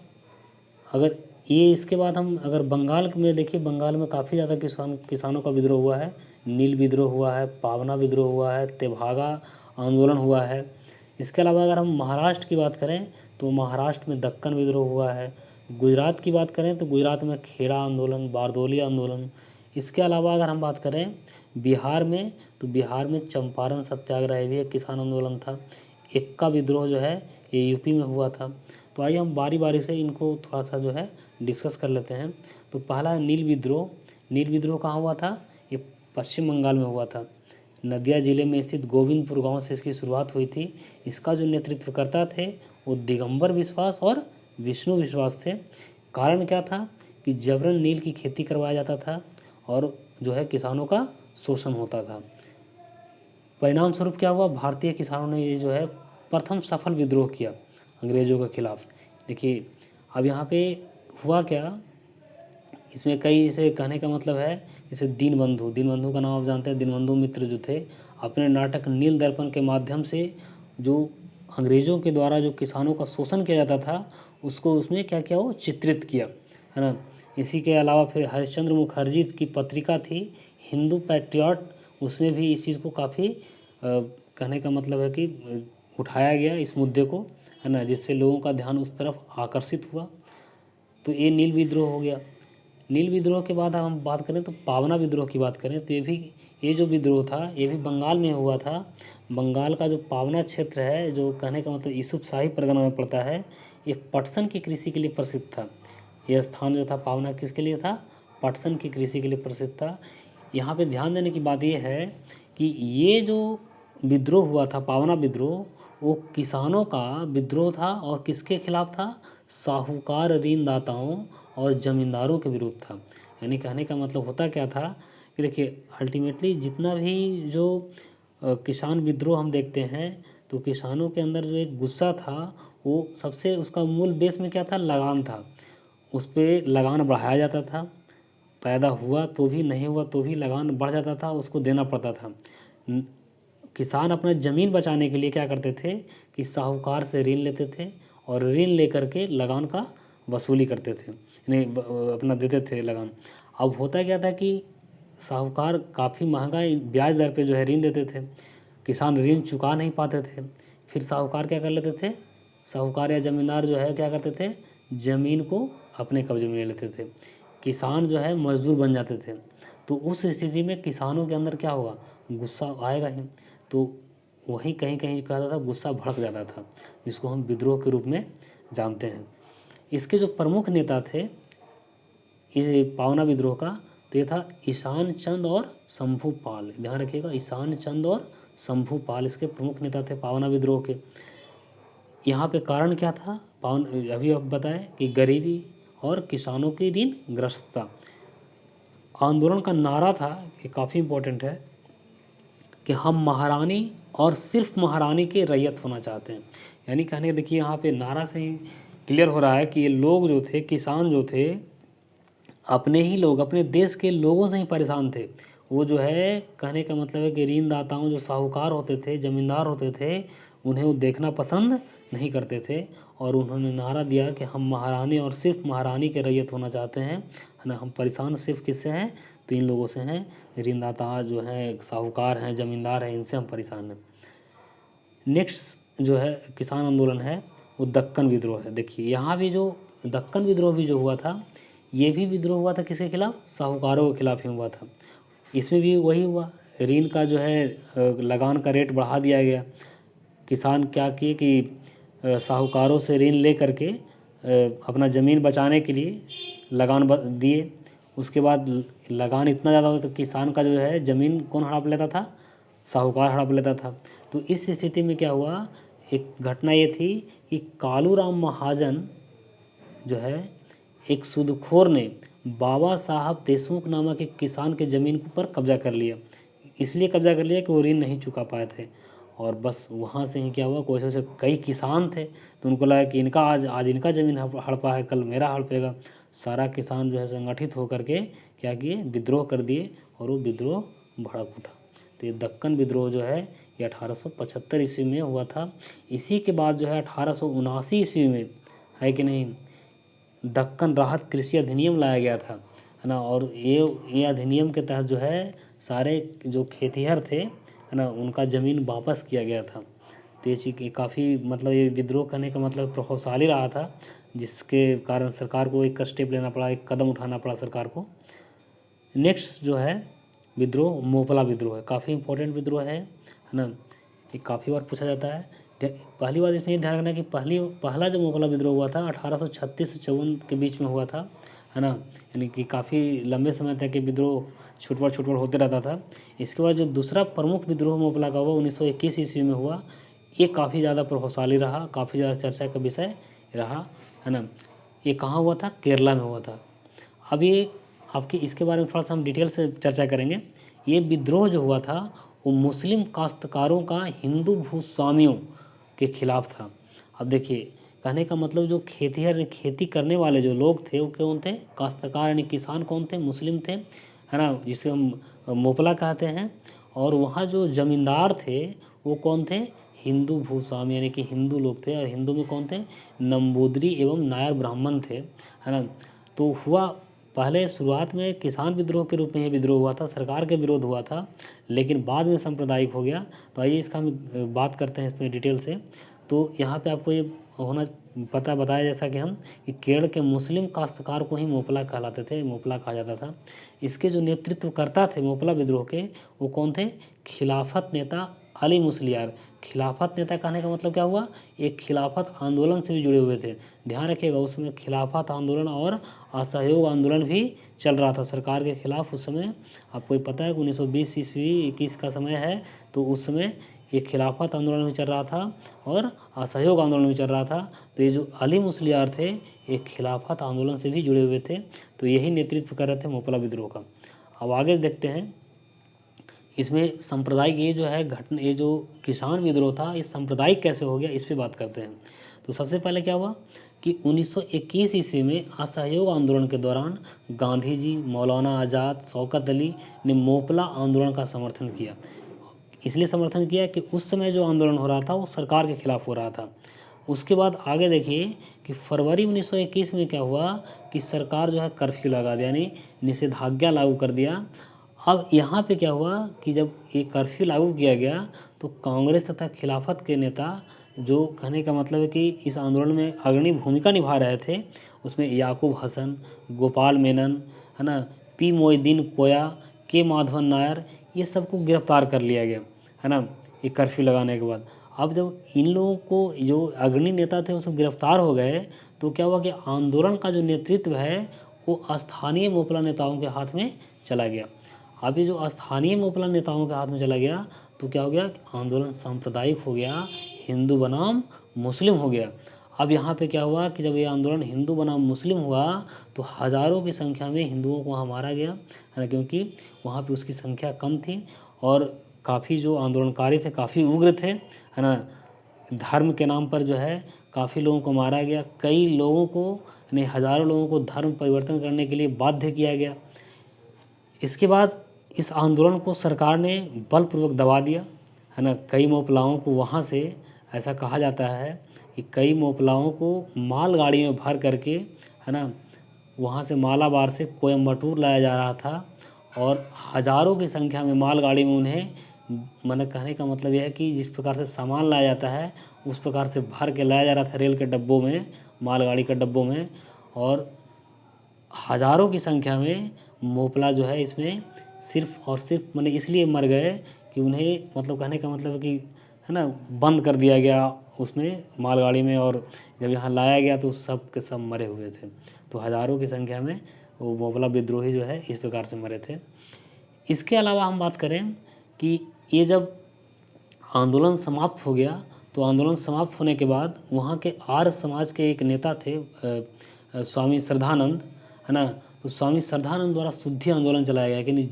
अगर ये इसके बाद हम अगर बंगाल में देखिए, बंगाल में काफ़ी ज़्यादा किसानों का विद्रोह हुआ है। नील विद्रोह हुआ है, पावना विद्रोह हुआ है, तेभागा आंदोलन हुआ है। इसके अलावा अगर हम महाराष्ट्र की बात करें तो महाराष्ट्र में दक्कन विद्रोह हुआ है। गुजरात की बात करें तो गुजरात में खेड़ा आंदोलन, बारदोली आंदोलन। इसके अलावा अगर हम बात करें बिहार में, तो बिहार में चंपारण सत्याग्रह भी एक किसान आंदोलन था। एक्का विद्रोह जो है ये यूपी में हुआ था। तो आइए हम बारी बारी से इनको थोड़ा सा जो है डिस्कस कर लेते हैं। तो पहला है नील विद्रोह कहाँ हुआ था? ये पश्चिम बंगाल में हुआ था। नदिया जिले में स्थित गोविंदपुर गांव से इसकी शुरुआत हुई थी। इसका जो नेतृत्वकर्ता थे वो दिगंबर विश्वास और विष्णु विश्वास थे। कारण क्या था कि जबरन नील की खेती करवाया जाता था और जो है किसानों का शोषण होता था। परिणाम स्वरूप क्या हुआ? भारतीय किसानों ने ये जो है प्रथम सफल विद्रोह किया अंग्रेज़ों के खिलाफ। देखिए अब यहाँ पे हुआ क्या, इसमें कई इसे कहने का मतलब है, जैसे दीनबंधु का नाम आप जानते हैं। दीनबंधु मित्र जो थे अपने नाटक नील दर्पण के माध्यम से जो अंग्रेज़ों के द्वारा जो किसानों का शोषण किया जाता था उसको उसमें क्या किया, वो चित्रित किया है ना। इसी के अलावा फिर हरिश्चंद्र मुखर्जी की पत्रिका थी हिंदू पैट्रियट, उसमें भी इस चीज़ को काफ़ी कहने का मतलब है कि उठाया गया इस मुद्दे को है ना, जिससे लोगों का ध्यान उस तरफ आकर्षित हुआ। तो ये नील विद्रोह हो गया। नील विद्रोह के बाद हम बात करें तो पावना विद्रोह की बात करें तो ये जो विद्रोह था ये भी बंगाल में हुआ था। बंगाल का जो पावना क्षेत्र है, जो कहने का मतलब यूसुफ शाही परगना में पड़ता है, ये पटसन की कृषि के लिए प्रसिद्ध था। यह स्थान जो था पावना किसके लिए था? पटसन की कृषि के लिए प्रसिद्ध था। यहाँ पे ध्यान देने की बात यह है कि ये जो विद्रोह हुआ था पावना विद्रोह, वो किसानों का विद्रोह था और किसके खिलाफ था? साहूकार ऋणदाताओं और ज़मींदारों के विरुद्ध था। यानी कहने का मतलब होता क्या था कि देखिए अल्टीमेटली जितना भी जो किसान विद्रोह हम देखते हैं तो किसानों के अंदर जो एक गुस्सा था वो सबसे उसका मूल बेस में क्या था? लगान था। उस पर लगान बढ़ाया जाता था, पैदा हुआ तो भी नहीं हुआ तो भी लगान बढ़ जाता था, उसको देना पड़ता था। किसान अपना ज़मीन बचाने के लिए क्या करते थे कि साहूकार से ऋण लेते थे और ऋण लेकर के लगान का वसूली करते थे, नहीं अपना देते थे लगान। अब होता क्या था कि साहूकार काफ़ी महंगा ब्याज दर पे जो है ऋण देते थे, किसान ऋण चुका नहीं पाते थे। फिर साहूकार क्या कर लेते थे, साहूकार या ज़मींदार जो है क्या करते थे, ज़मीन को अपने कब्जे में ले लेते थे, किसान जो है मजदूर बन जाते थे। तो उस स्थिति में किसानों के अंदर क्या होगा, गुस्सा आएगा ही। तो वहीं कहीं कहीं कहता था गुस्सा भड़क जाता था, जिसको हम विद्रोह के रूप में जानते हैं। इसके जो प्रमुख नेता थे ये पावना विद्रोह का, तो ये था ईशान चंद और शंभू पाल। ध्यान रखिएगा, ईशान चंद और शंभू पाल इसके प्रमुख नेता थे पावना विद्रोह के। यहाँ पे कारण क्या था, अभी आप बताएं कि गरीबी और किसानों की ऋण ग्रस्तता। आंदोलन का नारा था, ये काफ़ी इम्पोर्टेंट है, कि हम महारानी और सिर्फ महारानी के रैयत होना चाहते हैं। यानी कहने देखिए यहाँ पे नारा से ही क्लियर हो रहा है कि ये लोग जो थे, किसान जो थे, अपने ही लोग, अपने देश के लोगों से ही परेशान थे। वो जो है कहने का मतलब है कि ऋणदाताओं जो साहूकार होते थे, ज़मींदार होते थे, उन्हें वो देखना पसंद नहीं करते थे। और उन्होंने नारा दिया कि हम महारानी और सिर्फ महारानी के रैयत होना चाहते हैं, है ना। हम परेशान सिर्फ किससे हैं, तो इन लोगों से हैं, ऋणदाता जो हैं, साहूकार हैं, ज़मींदार हैं, इनसे हम परेशान हैं। नेक्स्ट जो है किसान आंदोलन है वो दक्कन विद्रोह है। देखिए यहाँ भी जो दक्कन विद्रोह भी जो हुआ था, ये भी विद्रोह हुआ था किसके खिलाफ, साहूकारों के खिलाफ ही हुआ था। इसमें भी वही हुआ, ऋण का जो है लगान का रेट बढ़ा दिया गया। किसान क्या किए कि साहूकारों से ऋण ले करके अपना ज़मीन बचाने के लिए लगान दिए। उसके बाद लगान इतना ज़्यादा हुआ तो किसान का जो है ज़मीन कौन हड़प लेता था, साहूकार हड़प लेता था। तो इस स्थिति में क्या हुआ, एक घटना ये थी कि कालूराम महाजन जो है, एक सूदखोर ने बाबा साहब देशमुख नामक एक किसान के ज़मीन पर कब्जा कर लिया। इसलिए कब्जा कर लिया कि वो ऋण नहीं चुका पाए थे। और बस वहाँ से ही क्या हुआ, कोई से कई किसान थे तो उनको लगा कि इनका आज इनका ज़मीन हड़पा है, कल मेरा हड़पेगा। सारा किसान जो है संगठित होकर के क्या किए, विद्रोह कर दिए, और वो विद्रोह भड़क उठा। तो ये दक्कन विद्रोह जो है ये 1875 ईस्वी में हुआ था। इसी के बाद जो है 1879 ईस्वी में, है कि नहीं, दक्कन राहत कृषि अधिनियम लाया गया था, है ना। और ये अधिनियम के तहत जो है सारे जो खेतिहर थे, है ना, उनका ज़मीन वापस किया गया था। तो ये चीज़ काफ़ी मतलब ये विद्रोह करने का मतलब प्रभावशाली रहा था, जिसके कारण सरकार को एक स्टेप लेना पड़ा, एक कदम उठाना पड़ा सरकार को। नेक्स्ट जो है विद्रोह मोपला विद्रोह है, काफ़ी इंपॉर्टेंट विद्रोह है ना। ये काफ़ी बार पूछा जाता है। पहली बात इसमें ध्यान रखना कि पहला जो मोपला विद्रोह हुआ था 1836 से 54 के बीच में हुआ था, है ना। यानी कि काफ़ी लंबे समय तक ये विद्रोह छुटपुट होते रहता था। इसके बाद जो दूसरा प्रमुख विद्रोह मोपला का हुआ 1921 ईस्वी में हुआ, ये काफ़ी ज़्यादा प्रभावशाली रहा, काफ़ी ज़्यादा चर्चा का विषय रहा, है ना। ये कहाँ हुआ था, केरला में हुआ था। अब ये आपकी इसके बारे में थोड़ा सा हम डिटेल से चर्चा करेंगे। ये विद्रोह जो हुआ था वो मुस्लिम काश्तकारों का हिंदू भूस्वामियों के खिलाफ था। अब देखिए कहने का मतलब जो खेती करने वाले जो लोग थे वो कौन थे, काश्तकार यानी किसान कौन थे, मुस्लिम थे, है ना, जिसे हम मोपला कहते हैं। और वहाँ जो ज़मींदार थे वो कौन थे, हिंदू भूस्वामी यानी कि हिंदू लोग थे। और हिंदू में कौन थे, नंबूदरी एवं नायर ब्राह्मण थे, है ना। तो हुआ पहले शुरुआत में किसान विद्रोह के रूप में ये विद्रोह हुआ था, सरकार के विरोध हुआ था, लेकिन बाद में सांप्रदायिक हो गया। तो आइए इसका हम बात करते हैं इसमें डिटेल से। तो यहाँ पे आपको ये होना बताया जैसा कि हम कि केरल के मुस्लिम काश्तकार को ही मोपला कहलाते थे, मोपला कहा जाता था। इसके जो नेतृत्वकर्ता थे मोपला विद्रोह के, वो कौन थे, खिलाफत नेता अली मुस्लियार। खिलाफत नेता कहने का मतलब क्या हुआ, एक खिलाफत आंदोलन से भी जुड़े हुए थे। ध्यान रखिएगा उस समय खिलाफत आंदोलन और असहयोग आंदोलन भी चल रहा था सरकार के खिलाफ उस समय। आपको ये पता है कि 1920 ईस्वी 21 का समय है, तो उस समय ये खिलाफत आंदोलन भी चल रहा था और असहयोग आंदोलन भी चल रहा था। तो ये जो अली मुस्लियार थे ये खिलाफत आंदोलन से भी जुड़े हुए थे, तो यही नेतृत्व कर रहे थे मोपला विद्रोह का। अब आगे देखते हैं इसमें सांप्रदायिक ये जो है घटना, ये जो किसान विद्रोह था ये सांप्रदायिक कैसे हो गया, इस पर बात करते हैं। तो सबसे पहले क्या हुआ कि 1921 ईस्वी में असहयोग आंदोलन के दौरान गांधी जी, मौलाना आज़ाद, शौकत अली ने मोपला आंदोलन का समर्थन किया। इसलिए समर्थन किया कि उस समय जो आंदोलन हो रहा था वो सरकार के खिलाफ हो रहा था। उसके बाद आगे देखिए कि फरवरी 1921 में क्या हुआ कि सरकार जो है कर्फ्यू लगा दिया, यानी निषेधाज्ञा लागू कर दिया। अब यहाँ पे क्या हुआ कि जब ये कर्फ्यू लागू किया गया तो कांग्रेस तथा खिलाफत के नेता, जो कहने का मतलब है कि इस आंदोलन में अग्रणी भूमिका निभा रहे थे, उसमें याकूब हसन, गोपाल मेनन, है ना, पी मोइनुद्दीन कोया, के माधवन नायर, ये सबको गिरफ्तार कर लिया गया, है ना, ये कर्फ्यू लगाने के बाद। अब जब इन लोगों को, जो अग्रणी नेता थे, वो सब गिरफ्तार हो गए, तो क्या हुआ कि आंदोलन का जो नेतृत्व है वो स्थानीय मोपला नेताओं के हाथ में चला गया। अब ये जो स्थानीय मोपला नेताओं के हाथ में चला गया तो क्या हो गया कि आंदोलन सांप्रदायिक हो गया, हिंदू बनाम मुस्लिम हो गया। अब यहाँ पे क्या हुआ कि जब ये आंदोलन हिंदू बनाम मुस्लिम हुआ तो हज़ारों की संख्या में हिंदुओं को वहाँ मारा गया, है ना, क्योंकि वहाँ पे उसकी संख्या कम थी और काफ़ी जो आंदोलनकारी थे काफ़ी उग्र थे, है ना। धर्म के नाम पर जो है काफ़ी लोगों को मारा गया, कई लोगों को, यानी हज़ारों लोगों को धर्म परिवर्तन करने के लिए बाध्य किया गया। इसके बाद इस आंदोलन को सरकार ने बलपूर्वक दबा दिया, है ना। कई मोपलाओं को वहाँ से, ऐसा कहा जाता है कि कई मोपलाओं को मालगाड़ी में भर करके, है ना, वहाँ से मालाबार से कोयम्बटूर लाया जा रहा था और हज़ारों की संख्या में मालगाड़ी में उन्हें, मैंने कहने का मतलब यह है कि जिस प्रकार से सामान लाया जाता है उस प्रकार से भर के लाया जा रहा था रेल के डब्बों में, मालगाड़ी के डब्बों में, और हज़ारों की संख्या में मोपला जो है इसमें सिर्फ और सिर्फ मैंने इसलिए मर गए कि उन्हें, मतलब कहने का मतलब है कि, है ना, बंद कर दिया गया उसमें मालगाड़ी में, और जब यहाँ लाया गया तो सब के सब मरे हुए थे। तो हज़ारों की संख्या में वो मोपला विद्रोही जो है इस प्रकार से मरे थे। इसके अलावा हम बात करें कि ये जब आंदोलन समाप्त हो गया तो आंदोलन समाप्त होने के बाद वहाँ के आर्य समाज के एक नेता थे स्वामी श्रद्धानंद, है ना। तो स्वामी श्रद्धानंद द्वारा शुद्धि आंदोलन चलाया गया कि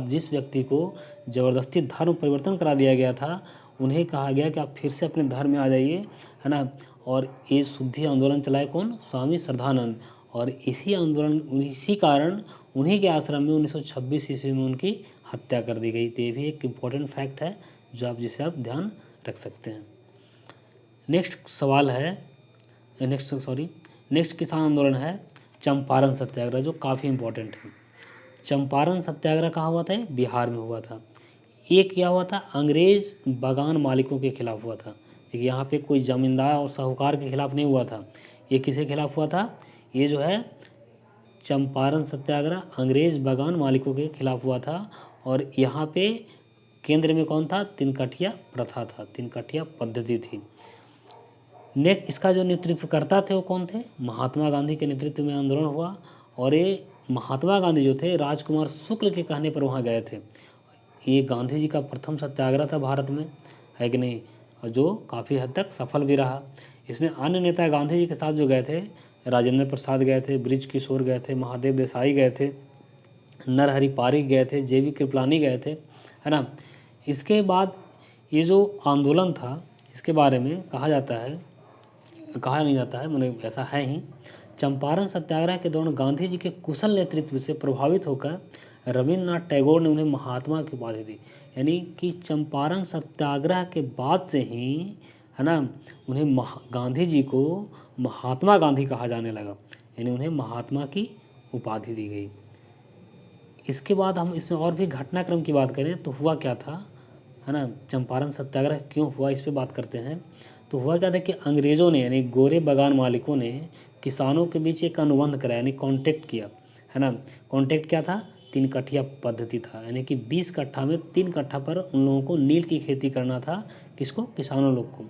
जिस व्यक्ति को ज़बरदस्ती धर्म परिवर्तन करा दिया गया था उन्हें कहा गया कि आप फिर से अपने धर्म में आ जाइए, है ना। और ये शुद्धि आंदोलन चलाए कौन? स्वामी श्रद्धानंद। और इसी आंदोलन, इसी कारण उन्हीं के आश्रम में 1926 ईस्वी में उनकी हत्या कर दी गई। तो ये भी एक इम्पोर्टेंट फैक्ट है जिसे आप ध्यान रख सकते हैं। नेक्स्ट किसान आंदोलन है चंपारण सत्याग्रह, जो काफ़ी इम्पोर्टेंट है। चंपारण सत्याग्रह कहाँ हुआ था? बिहार में हुआ था। ये क्या हुआ था? अंग्रेज बागान मालिकों के खिलाफ हुआ था। देखिए यहाँ पे कोई जमींदार और साहूकार के खिलाफ नहीं हुआ था। ये किसके खिलाफ हुआ था? ये जो है चंपारण सत्याग्रह अंग्रेज बागान मालिकों के खिलाफ हुआ था। और यहाँ पे केंद्र में कौन था? तिनकठिया प्रथा था, तिनकठिया पद्धति थी। इसका जो नेतृत्वकर्ता थे वो कौन थे? महात्मा गांधी के नेतृत्व में आंदोलन हुआ। और ये महात्मा गांधी जो थे राजकुमार शुक्ल के कहने पर वहाँ गए थे। ये गांधी जी का प्रथम सत्याग्रह था भारत में, है कि नहीं, और जो काफ़ी हद तक सफल भी रहा। इसमें अन्य नेता गांधी जी के साथ जो गए थे, राजेंद्र प्रसाद गए थे, ब्रिज किशोर गए थे, महादेव देसाई गए थे, नरहरि पारिक गए थे, जेबी कृपलानी गए थे, है ना। इसके बाद ये जो आंदोलन था इसके बारे में कहा नहीं जाता है, मैंने ऐसा है ही। चंपारण सत्याग्रह के दौरान गांधी जी के कुशल नेतृत्व से प्रभावित होकर रविन्द्रनाथ टैगोर ने उन्हें महात्मा की उपाधि दी। यानी कि चंपारण सत्याग्रह के बाद से ही, है ना, उन्हें गांधी जी को महात्मा गांधी कहा जाने लगा, यानी उन्हें महात्मा की उपाधि दी गई। इसके बाद हम इसमें और भी घटनाक्रम की बात करें तो हुआ क्या था, है ना, चंपारण सत्याग्रह क्यों हुआ, इस पर बात करते हैं। तो हुआ क्या था कि अंग्रेज़ों ने, यानी गोरे बागान मालिकों ने किसानों के बीच एक अनुबंध कराया, यानी कॉन्ट्रैक्ट किया, है ना। कॉन्ट्रैक्ट क्या था? 3 कट्ठिया पद्धति था, यानी कि 20 कट्ठा में 3 कट्ठा पर उन लोगों को नील की खेती करना था। किसको? किसानों लोग को।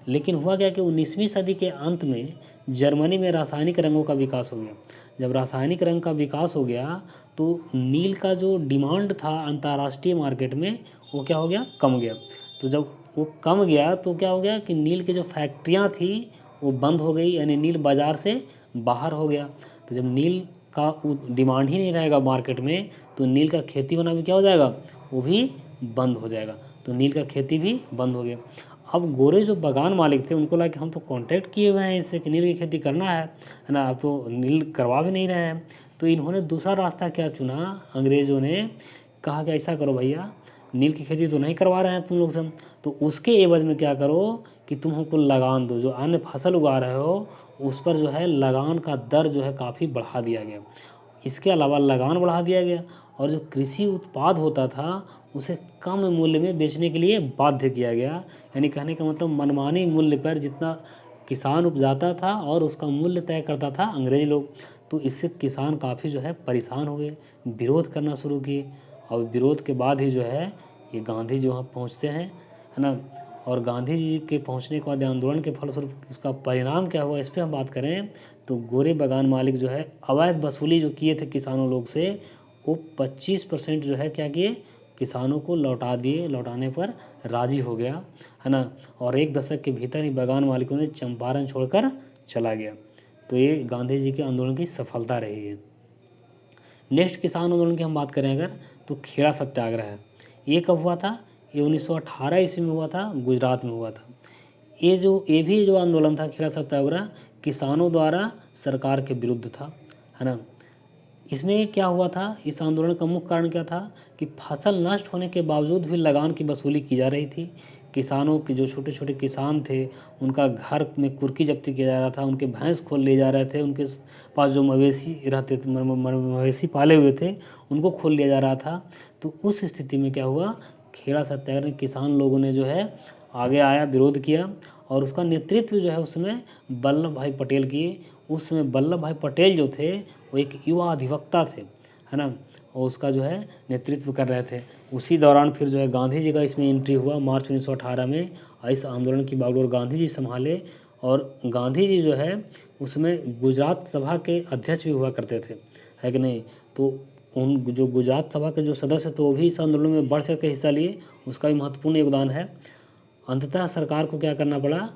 लेकिन हुआ क्या कि 19वीं सदी के अंत में जर्मनी में रासायनिक रंगों का विकास हो गया। जब रासायनिक रंग का विकास हो गया तो नील का जो डिमांड था अंतर्राष्ट्रीय मार्केट में वो क्या हो गया? कम गया। तो जब वो कम गया तो क्या हो गया कि नील की जो फैक्ट्रियाँ थी वो बंद हो गई, यानी नील बाज़ार से बाहर हो गया। तो जब नील का डिमांड ही नहीं रहेगा मार्केट में तो नील का खेती होना भी क्या हो जाएगा? वो भी बंद हो जाएगा। तो नील का खेती भी बंद हो गया। अब गोरे जो बागान मालिक थे उनको लगा कि हम तो कॉन्ट्रैक्ट किए हुए हैं इससे कि नील की खेती करना है ना, अब तो नील करवा भी नहीं रहे हैं। तो इन्होंने दूसरा रास्ता क्या चुना? अंग्रेज़ों ने कहा कि ऐसा करो भैया, नील की खेती तो नहीं करवा रहे हैं तुम लोग से, तो उसके एवज में क्या करो कि तुम हमको लगान दो, जो अन्य फसल उगा रहे हो उस पर जो है लगान का दर जो है काफ़ी बढ़ा दिया गया। इसके अलावा लगान बढ़ा दिया गया और जो कृषि उत्पाद होता था उसे कम मूल्य में बेचने के लिए बाध्य किया गया। यानी कहने का मतलब मनमानी मूल्य पर जितना किसान उपजाता था और उसका मूल्य तय करता था अंग्रेज लोग। तो इससे किसान काफ़ी जो है परेशान हो गए, विरोध करना शुरू किए और विरोध के बाद ही जो है ये गांधी जी वहाँ पहुँचते हैं, है ना। और गांधी जी के पहुँचने के बाद आंदोलन के फलस्वरूप उसका परिणाम क्या हुआ, इस पर हम बात करें तो गोरे बागान मालिक जो है अवैध वसूली जो किए थे किसानों लोग से, वो 25% जो है क्या किए, किसानों को लौटा दिए। लौटाने पर राजी हो गया, है ना। और 1 दशक के भीतर ही बागान मालिकों ने चंपारण छोड़कर चला गया। तो ये गांधी जी के आंदोलन की सफलता रही है। नेक्स्ट किसान आंदोलन की हम बात करें अगर, तो खेड़ा सत्याग्रह है। ये कब हुआ था? ये 1918 ईस्वी में हुआ था, गुजरात में हुआ था। ये भी जो आंदोलन था खेड़ा सत्याग्रह किसानों द्वारा सरकार के विरुद्ध था, है ना। इसमें क्या हुआ था, इस आंदोलन का मुख्य कारण क्या था कि फसल नष्ट होने के बावजूद भी लगान की वसूली की जा रही थी। किसानों के जो छोटे छोटे किसान थे उनका घर में कुर्की जब्ती किया जा रहा था, उनके भैंस खोल लिए जा रहे थे, उनके पास जो मवेशी रहते थे, मवेशी पाले हुए थे उनको खोल लिया जा रहा था। तो उस स्थिति में क्या हुआ, खेड़ा सत्याग्रह किसान लोगों ने जो है आगे आया, विरोध किया और उसका नेतृत्व जो है उसमें वल्लभ भाई पटेल किए। उस समय वल्लभ भाई पटेल जो थे वो एक युवा अधिवक्ता थे, है ना, और उसका जो है नेतृत्व कर रहे थे। उसी दौरान फिर जो है गांधी जी का इसमें एंट्री हुआ मार्च 1918 में। इस आंदोलन की बागडोर गांधी जी संभाले और गांधी जी जो है उसमें गुजरात सभा के अध्यक्ष भी हुआ करते थे, है कि नहीं। तो उन जो गुजरात सभा के जो सदस्य थे वो भी इस आंदोलन में बढ़ चढ़ के हिस्सा लिए, उसका भी महत्वपूर्ण योगदान है। अंततः सरकार को क्या करना पड़ा,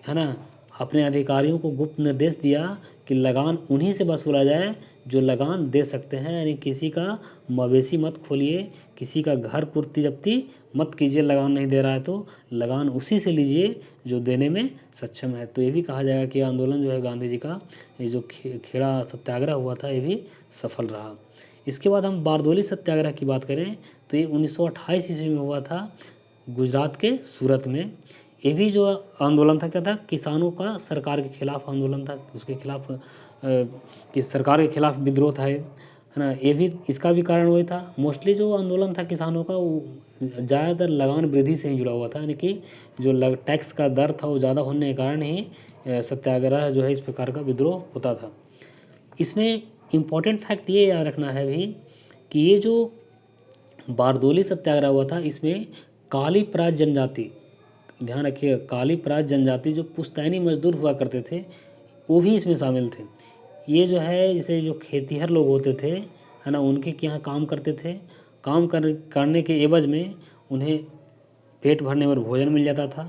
है ना, अपने अधिकारियों को गुप्त निर्देश दिया कि लगान उन्हीं से वसूला जाए जो लगान दे सकते हैं। यानी किसी का मवेशी मत खोलिए, किसी का घर कुर्ती जब्ती मत कीजिए, लगान नहीं दे रहा है तो लगान उसी से लीजिए जो देने में सक्षम है। तो ये भी कहा जाएगा कि आंदोलन जो है गांधी जी का ये जो खेड़ा सत्याग्रह हुआ था ये भी सफल रहा। इसके बाद हम बारदोली सत्याग्रह की बात करें तो ये 1928 ईस्वी में हुआ था गुजरात के सूरत में। ये भी जो आंदोलन था क्या था, किसानों का सरकार के खिलाफ आंदोलन था, उसके खिलाफ कि सरकार के खिलाफ विद्रोह था, है ना। ये भी इसका भी कारण वही था। मोस्टली जो आंदोलन था किसानों का वो ज़्यादातर लगान वृद्धि से ही जुड़ा हुआ था, यानी कि जो टैक्स का दर था वो ज़्यादा होने के कारण ही सत्याग्रह जो है इस प्रकार का विद्रोह होता था। इसमें इम्पॉर्टेंट फैक्ट ये याद रखना है भी कि ये जो बारदोली सत्याग्रह हुआ था इसमें काली प्राज जनजाति, ध्यान रखिए, काली प्राज जनजाति जो पुश्तैनी मजदूर हुआ करते थे वो भी इसमें शामिल थे। ये जो है जैसे जो खेतीहर लोग होते थे, है ना, उनके यहाँ काम करते थे। काम करने के एवज में उन्हें पेट भरने पर भोजन मिल जाता था,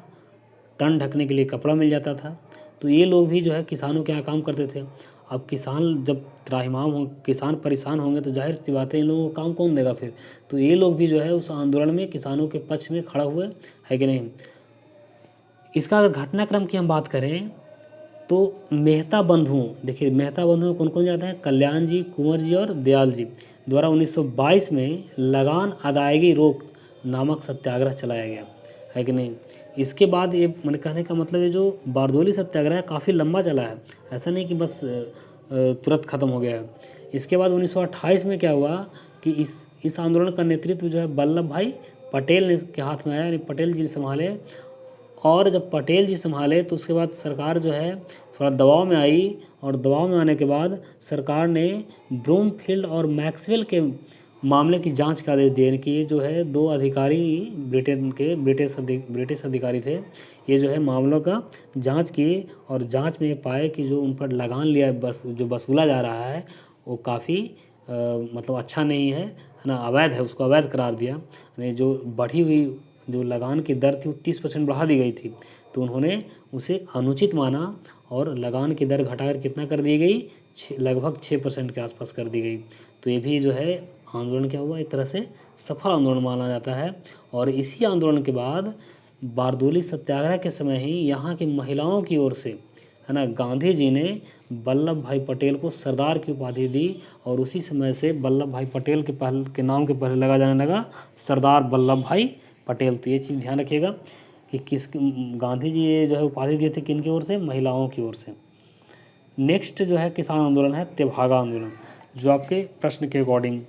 तन ढकने के लिए कपड़ा मिल जाता था। तो ये लोग भी जो है किसानों के यहाँ काम करते थे। अब किसान जब त्राहिमाम हो, किसान परेशान होंगे तो जाहिर सी बात है इन लोगों को काम कौन देगा फिर। तो ये लोग भी जो है उस आंदोलन में किसानों के पक्ष में खड़ा हुए, है कि नहीं। इसका अगर घटनाक्रम की हम बात करें तो मेहता बंधुओं, देखिए मेहता बंधुओं कौन कौन जाते हैं, कल्याण जी, कुंवर जी और दयाल जी द्वारा 1922 में लगान अदायगी रोक नामक सत्याग्रह चलाया गया, है कि नहीं। इसके बाद ये मैंने कहने का मतलब ये जो बारदोली सत्याग्रह काफ़ी लंबा चला है, ऐसा नहीं कि बस तुरंत ख़त्म हो गया है। इसके बाद 1928 में क्या हुआ कि इस आंदोलन का नेतृत्व जो है वल्लभ भाई पटेल के हाथ में आया, यानी पटेल जी ने संभाले। और जब पटेल जी संभाले तो उसके बाद सरकार जो है थोड़ा दबाव में आई और दबाव में आने के बाद सरकार ने ब्रूमफील्ड और मैक्सवेल के मामले की जांच का आदेश दिए कि ये जो है दो अधिकारी ब्रिटिश अधिकारी थे, ये जो है मामलों का जांच किए और जांच में पाए कि जो उन पर लगान लिया जो वसूला जा रहा है वो काफ़ी मतलब अच्छा नहीं है ना, अवैध है, उसको अवैध करार दिया। यानी जो बढ़ी हुई जो लगान की दर थी वो 30% बढ़ा दी गई थी, तो उन्होंने उसे अनुचित माना और लगान की दर घटाकर कितना कर दी गई, लगभग 6% के आसपास कर दी गई। तो ये भी जो है आंदोलन क्या हुआ, एक तरह से सफल आंदोलन माना जाता है। और इसी आंदोलन के बाद बारदोली सत्याग्रह के समय ही यहाँ की महिलाओं की ओर से, है ना, गांधी जी ने वल्लभ भाई पटेल को सरदार की उपाधि दी और उसी समय से वल्लभ भाई पटेल के नाम के पहले लगा जाने लगा सरदार वल्लभ भाई पटेल। तो ये चीज़ ध्यान रखिएगा। कि गांधी जी ये जो है उपाधि दिए थे किन की ओर से, महिलाओं की ओर से। नेक्स्ट जो है किसान आंदोलन है तेभागा आंदोलन, जो आपके प्रश्न के अकॉर्डिंग,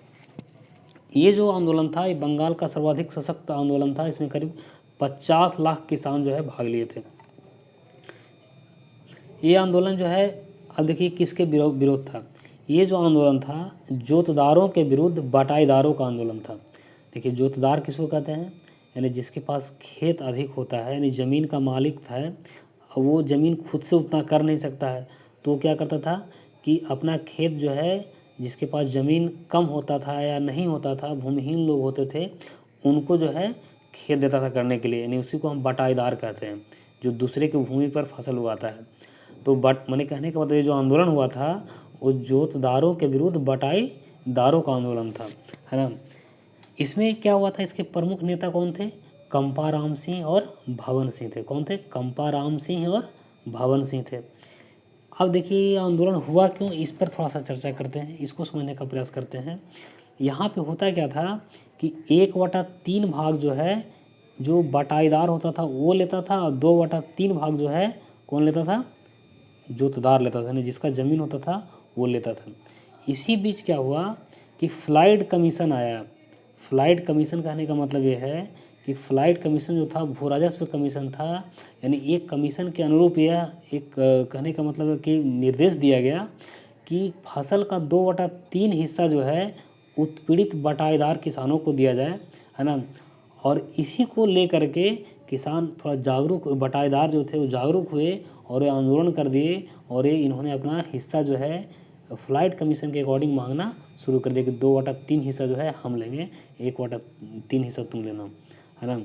ये जो आंदोलन था ये बंगाल का सर्वाधिक सशक्त आंदोलन था। इसमें करीब 50 लाख किसान जो है भाग लिए थे। ये आंदोलन जो है, अब देखिए किसके विरोध था। ये जो आंदोलन था जोतदारों के विरुद्ध बटाईदारों का आंदोलन था। देखिए जोतदार किसको कहते हैं, यानी जिसके पास खेत अधिक होता है, यानी ज़मीन का मालिक था, वो ज़मीन खुद से उतना कर नहीं सकता है, तो क्या करता था कि अपना खेत जो है, जिसके पास ज़मीन कम होता था या नहीं होता था, भूमिहीन लोग होते थे, उनको जो है खेत देता था करने के लिए, यानी उसी को हम बटाईदार कहते हैं, जो दूसरे की भूमि पर फसल उगाता है। तो मैंने कहने का मतलब ये जो आंदोलन हुआ था वो जोतदारों के विरुद्ध बटाईदारों का आंदोलन था, है ना। इसमें क्या हुआ था, इसके प्रमुख नेता कौन थे, कंपाराम सिंह और भवन सिंह थे। कौन थे, कंपाराम सिंह और भवन सिंह थे। अब देखिए ये आंदोलन हुआ क्यों, इस पर थोड़ा सा चर्चा करते हैं, इसको समझने का प्रयास करते हैं। यहाँ पे होता क्या था कि 1/3 भाग जो है जो बटाईदार होता था वो लेता था, और 2/3 भाग जो है कौन लेता था, जोतदार लेता था, जिसका ज़मीन होता था वो लेता था। इसी बीच क्या हुआ कि फ्लाइट कमीशन आया। फ्लाइट कमीशन कहने का मतलब ये है कि फ्लाइट कमीशन जो था भू राजस्व कमीशन था, यानी एक कमीशन के अनुरूप यह एक कहने का मतलब है कि निर्देश दिया गया कि फसल का 2/3 हिस्सा जो है उत्पीड़ित बटाईदार किसानों को दिया जाए, है ना। और इसी को लेकर के किसान थोड़ा जागरूक, बटाईदार जो थे वो जागरूक हुए और ये आंदोलन कर दिए, और ये इन्होंने अपना हिस्सा जो है फ्लाइट कमीशन के अकॉर्डिंग मांगना शुरू कर दिया कि 2/3 हिस्सा जो है हम लेंगे, 1/3 हिस्सा तुम लेना, है ना।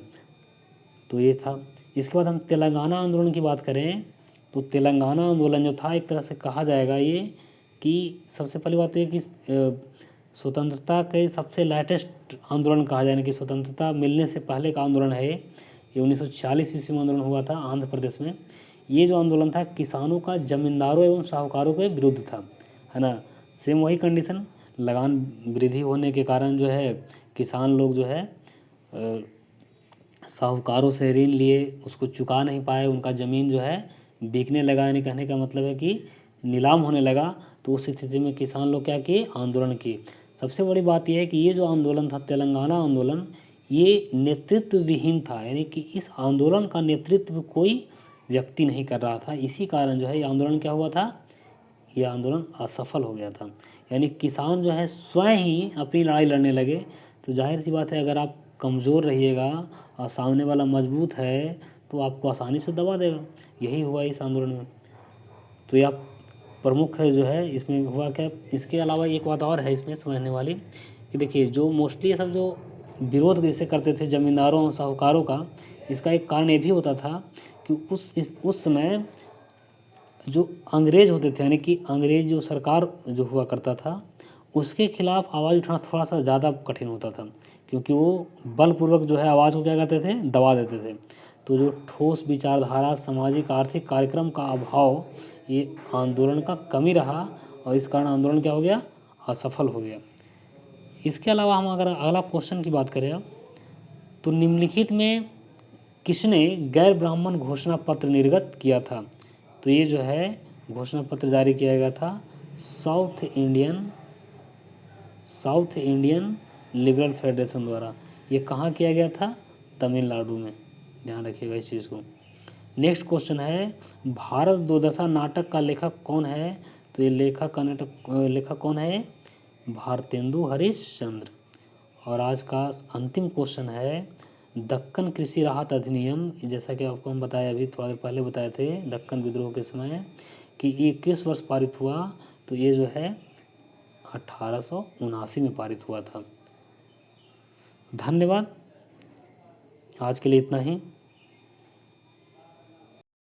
तो ये था। इसके बाद हम तेलंगाना आंदोलन की बात करें तो तेलंगाना आंदोलन जो था एक तरह से कहा जाएगा ये कि सबसे पहली बात तो ये कि स्वतंत्रता के सबसे लेटेस्ट आंदोलन कहा जाए, कि स्वतंत्रता मिलने से पहले का आंदोलन है ये 1940 ईस्वी में आंदोलन हुआ था आंध्र प्रदेश में। ये जो आंदोलन था किसानों का जमींदारों एवं साहूकारों के विरुद्ध था, है ना। सेम वही कंडीशन, लगान वृद्धि होने के कारण जो है किसान लोग जो है साहूकारों से ऋण लिए, उसको चुका नहीं पाए, उनका ज़मीन जो है बिकने लगा, यानी कहने का मतलब है कि नीलाम होने लगा। तो उस स्थिति में किसान लोग क्या किए, आंदोलन किए। सबसे बड़ी बात यह है कि ये जो आंदोलन था तेलंगाना आंदोलन, ये नेतृत्व विहीन था, यानी कि इस आंदोलन का नेतृत्व कोई व्यक्ति नहीं कर रहा था। इसी कारण जो है ये आंदोलन क्या हुआ था, ये आंदोलन असफल हो गया था। यानी किसान जो है स्वयं ही अपनी लड़ाई लड़ने लगे। तो जाहिर सी बात है अगर आप कमज़ोर रहिएगा और सामने वाला मजबूत है तो आपको आसानी से दबा देगा। यही हुआ इस आंदोलन में। तो यह प्रमुख है जो है इसमें हुआ क्या। इसके अलावा एक बात और है इसमें समझने वाली कि देखिए जो मोस्टली ये सब जो विरोध जैसे करते थे ज़मींदारों और साहूकारों का, इसका एक कारण ये भी होता था कि उस समय जो अंग्रेज़ होते थे, यानी कि अंग्रेज़ जो सरकार जो हुआ करता था उसके खिलाफ आवाज़ उठाना थोड़ा सा ज़्यादा कठिन होता था, क्योंकि वो बलपूर्वक जो है आवाज़ को क्या करते थे, दबा देते थे। तो जो ठोस विचारधारा, सामाजिक आर्थिक कार्यक्रम का अभाव, ये आंदोलन का कमी रहा और इस कारण आंदोलन क्या हो गया, असफल हो गया। इसके अलावा हम अगर अगला क्वेश्चन की बात करें तो निम्नलिखित में किसने गैर ब्राह्मण घोषणा पत्र निर्गत किया था। तो ये जो है घोषणा पत्र जारी किया गया था साउथ इंडियन लिबरल फेडरेशन द्वारा। ये कहाँ किया गया था, तमिलनाडु में, ध्यान रखिएगा इस चीज़ को। नेक्स्ट क्वेश्चन है भारत दुर्दशा नाटक का लेखक कौन है। तो ये लेखक कौन है, भारतेंदु हरीशचंद्र। और आज का अंतिम क्वेश्चन है दक्कन कृषि राहत अधिनियम, जैसा कि आपको हम बताया अभी थोड़ा देर पहले बताए थे दक्कन विद्रोह के समय कि ये किस वर्ष पारित हुआ। तो ये जो है 1879 में पारित हुआ था। धन्यवाद, आज के लिए इतना ही।